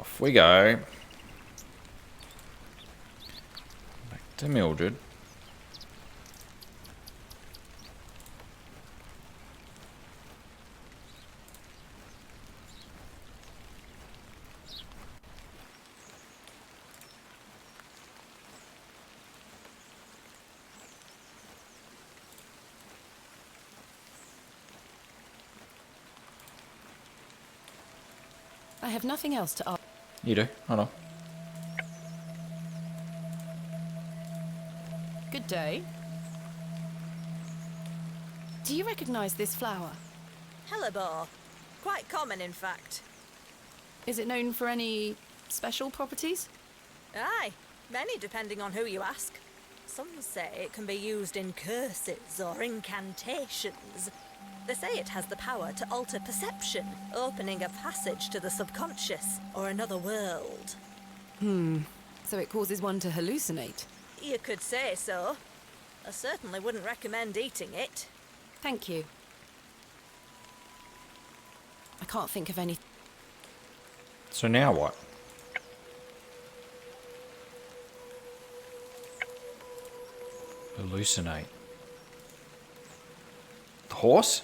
Off we go. Back to Mildred. I have nothing else to ask. You do. Hold on. Good day. Do you recognise this flower? Hellebore. Quite common, in fact. Is it known for any special properties? Aye, many depending on who you ask. Some say it can be used in curses or incantations. They say it has the power to alter perception, opening a passage to the subconscious or another world. So it causes one to hallucinate? You could say so. I certainly wouldn't recommend eating it. Thank you. I can't think of any... So now what? Hallucinate. The horse?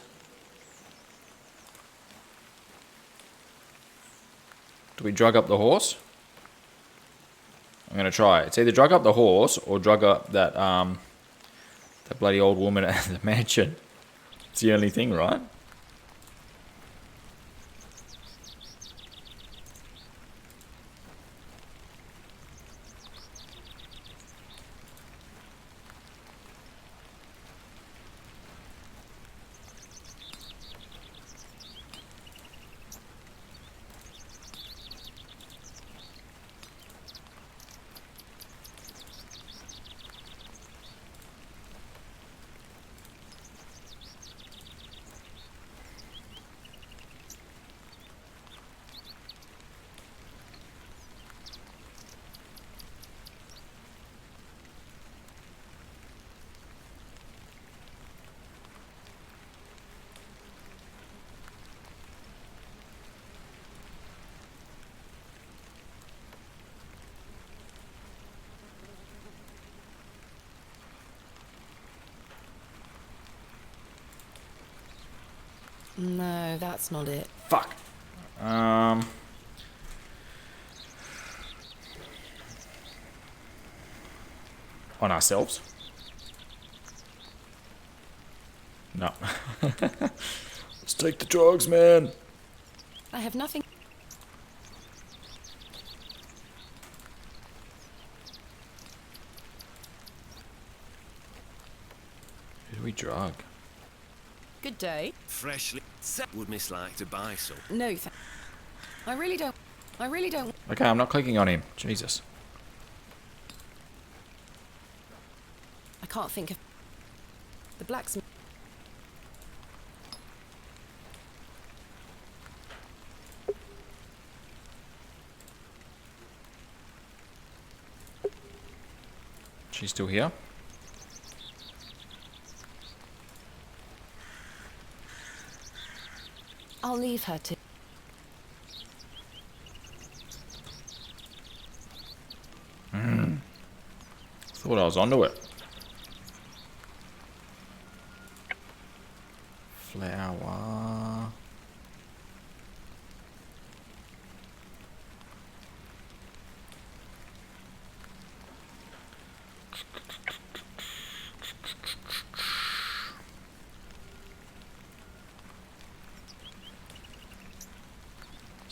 Do we drug up the horse? I'm gonna try it. It's either drug up the horse or drug up that that bloody old woman at the mansion. It's the only thing, right? No, that's not it. Fuck. On ourselves? No. Let's take the drugs, man. I have nothing... Who do we drug? Good day. Freshly set. Would Miss like to buy some? No, I really don't... Okay, I'm not clicking on him. Jesus. I can't think of... The blacksmith... She's still here? I'll leave her to... Thought I was onto it. Flower.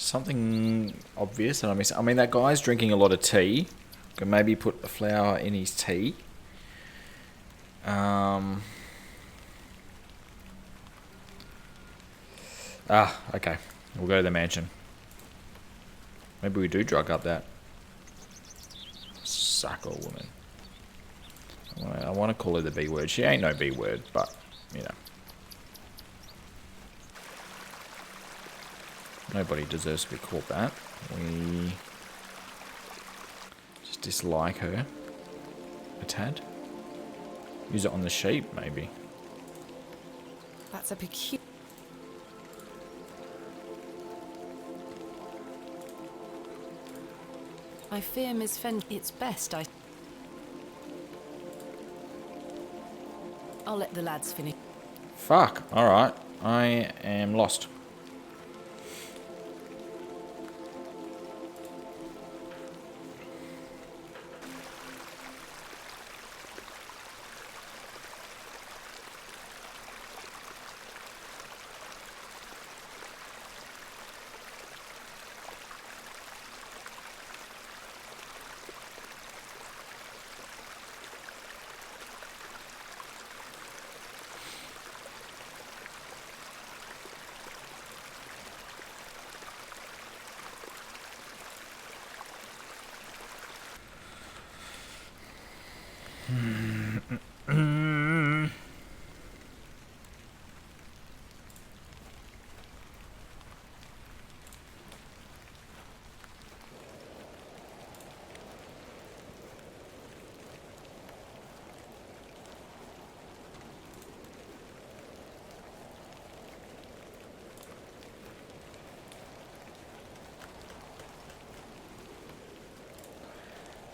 something obvious that I miss. I mean, that guy's drinking a lot of tea. Could maybe put the flour in his tea. Okay. We'll go to the mansion. Maybe we do drug up that sucker woman. I want to call her the B word. She ain't no B word, but, you know. Nobody deserves to be called that. We just dislike her a tad. Use it on the sheep, maybe. That's a peculiar... I fear Miss Fen... It's best I'll let the lads finish. Fuck. Alright. I am lost.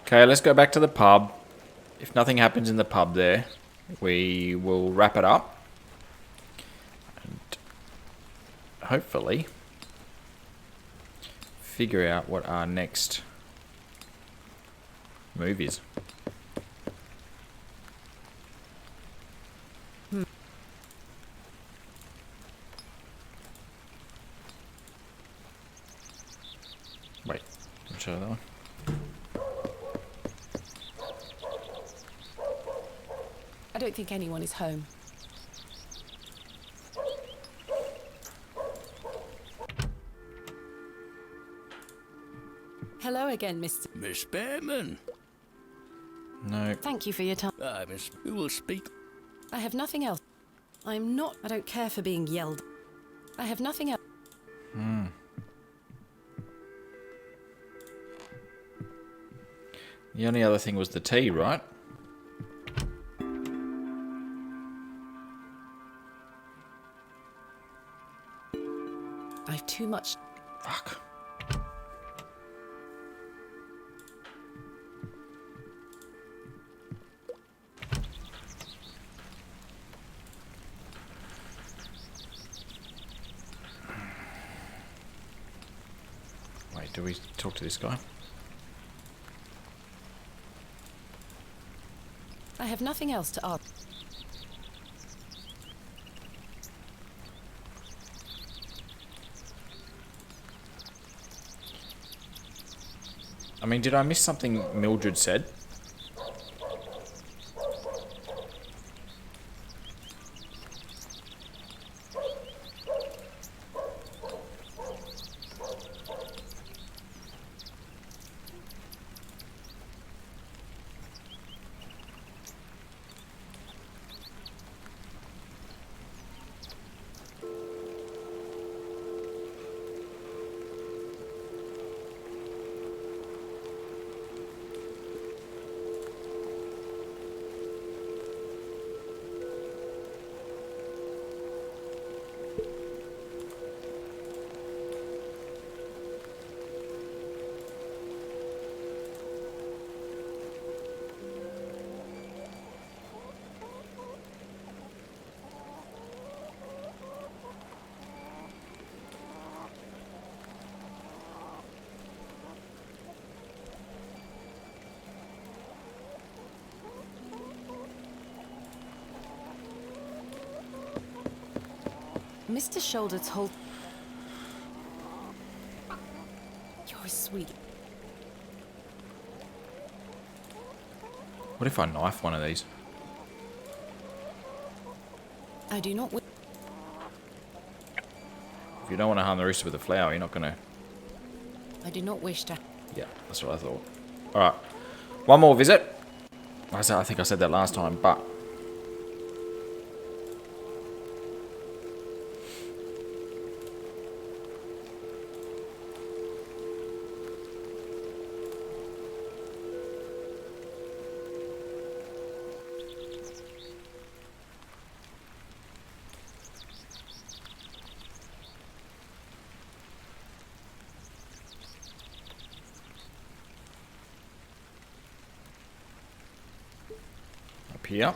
Okay, let's go back to the pub. If nothing happens in the pub there, we will wrap it up. And hopefully figure out what our next move is. Wait, I'll show that one. I don't think anyone is home. Hello again, Mr. Miss Bearman. No. Thank you for your time. Aye, miss. We will speak. I have nothing else. I don't care for being yelled. I have nothing else. The only other thing was the tea, right? I've too much. Fuck. Wait, do we talk to this guy? I have nothing else to ask. I mean, did I miss something Mildred said? Mr. Shoulder told... sweet. What if I knife one of these? I do not wish. If you don't want to harm the rooster with a flower, you're not going to... I do not wish to. Yeah, that's what I thought. Alright. One more visit. I think I said that last time, but... Up here.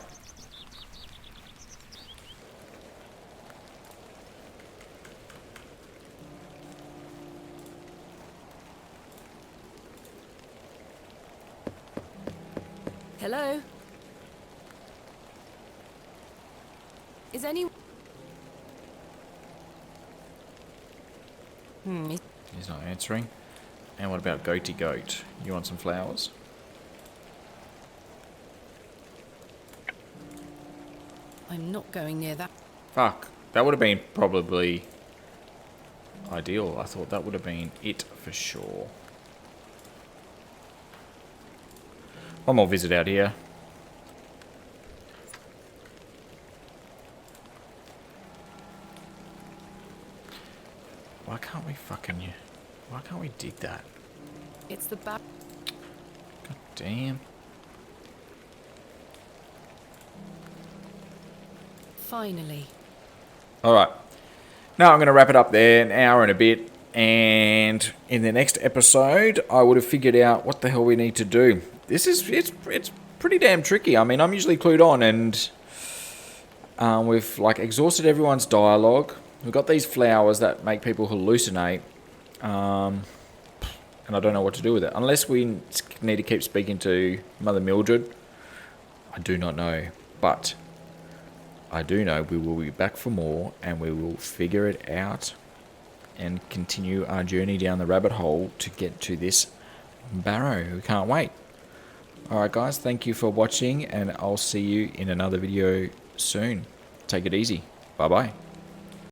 Hello? Is any... He's not answering. And what about Goaty Goat? You want some flowers? I'm not going near that. Fuck. That would have been probably ideal. I thought that would have been it for sure. One more visit out here. Why can't we fucking... Why can't we dig that? It's the Barrow. God damn. Finally. Alright. Now I'm going to wrap it up there, an hour and a bit. And in the next episode, I would have figured out what the hell we need to do. It's pretty damn tricky. I mean, I'm usually clued on, and we've like exhausted everyone's dialogue. We've got these flowers that make people hallucinate. And I don't know what to do with it. Unless we need to keep speaking to Mother Mildred. I do not know. But I do know we will be back for more, and we will figure it out and continue our journey down the rabbit hole to get to this Barrow. We can't wait. Alright guys, thank you for watching, and I'll see you in another video soon. Take it easy. Bye bye.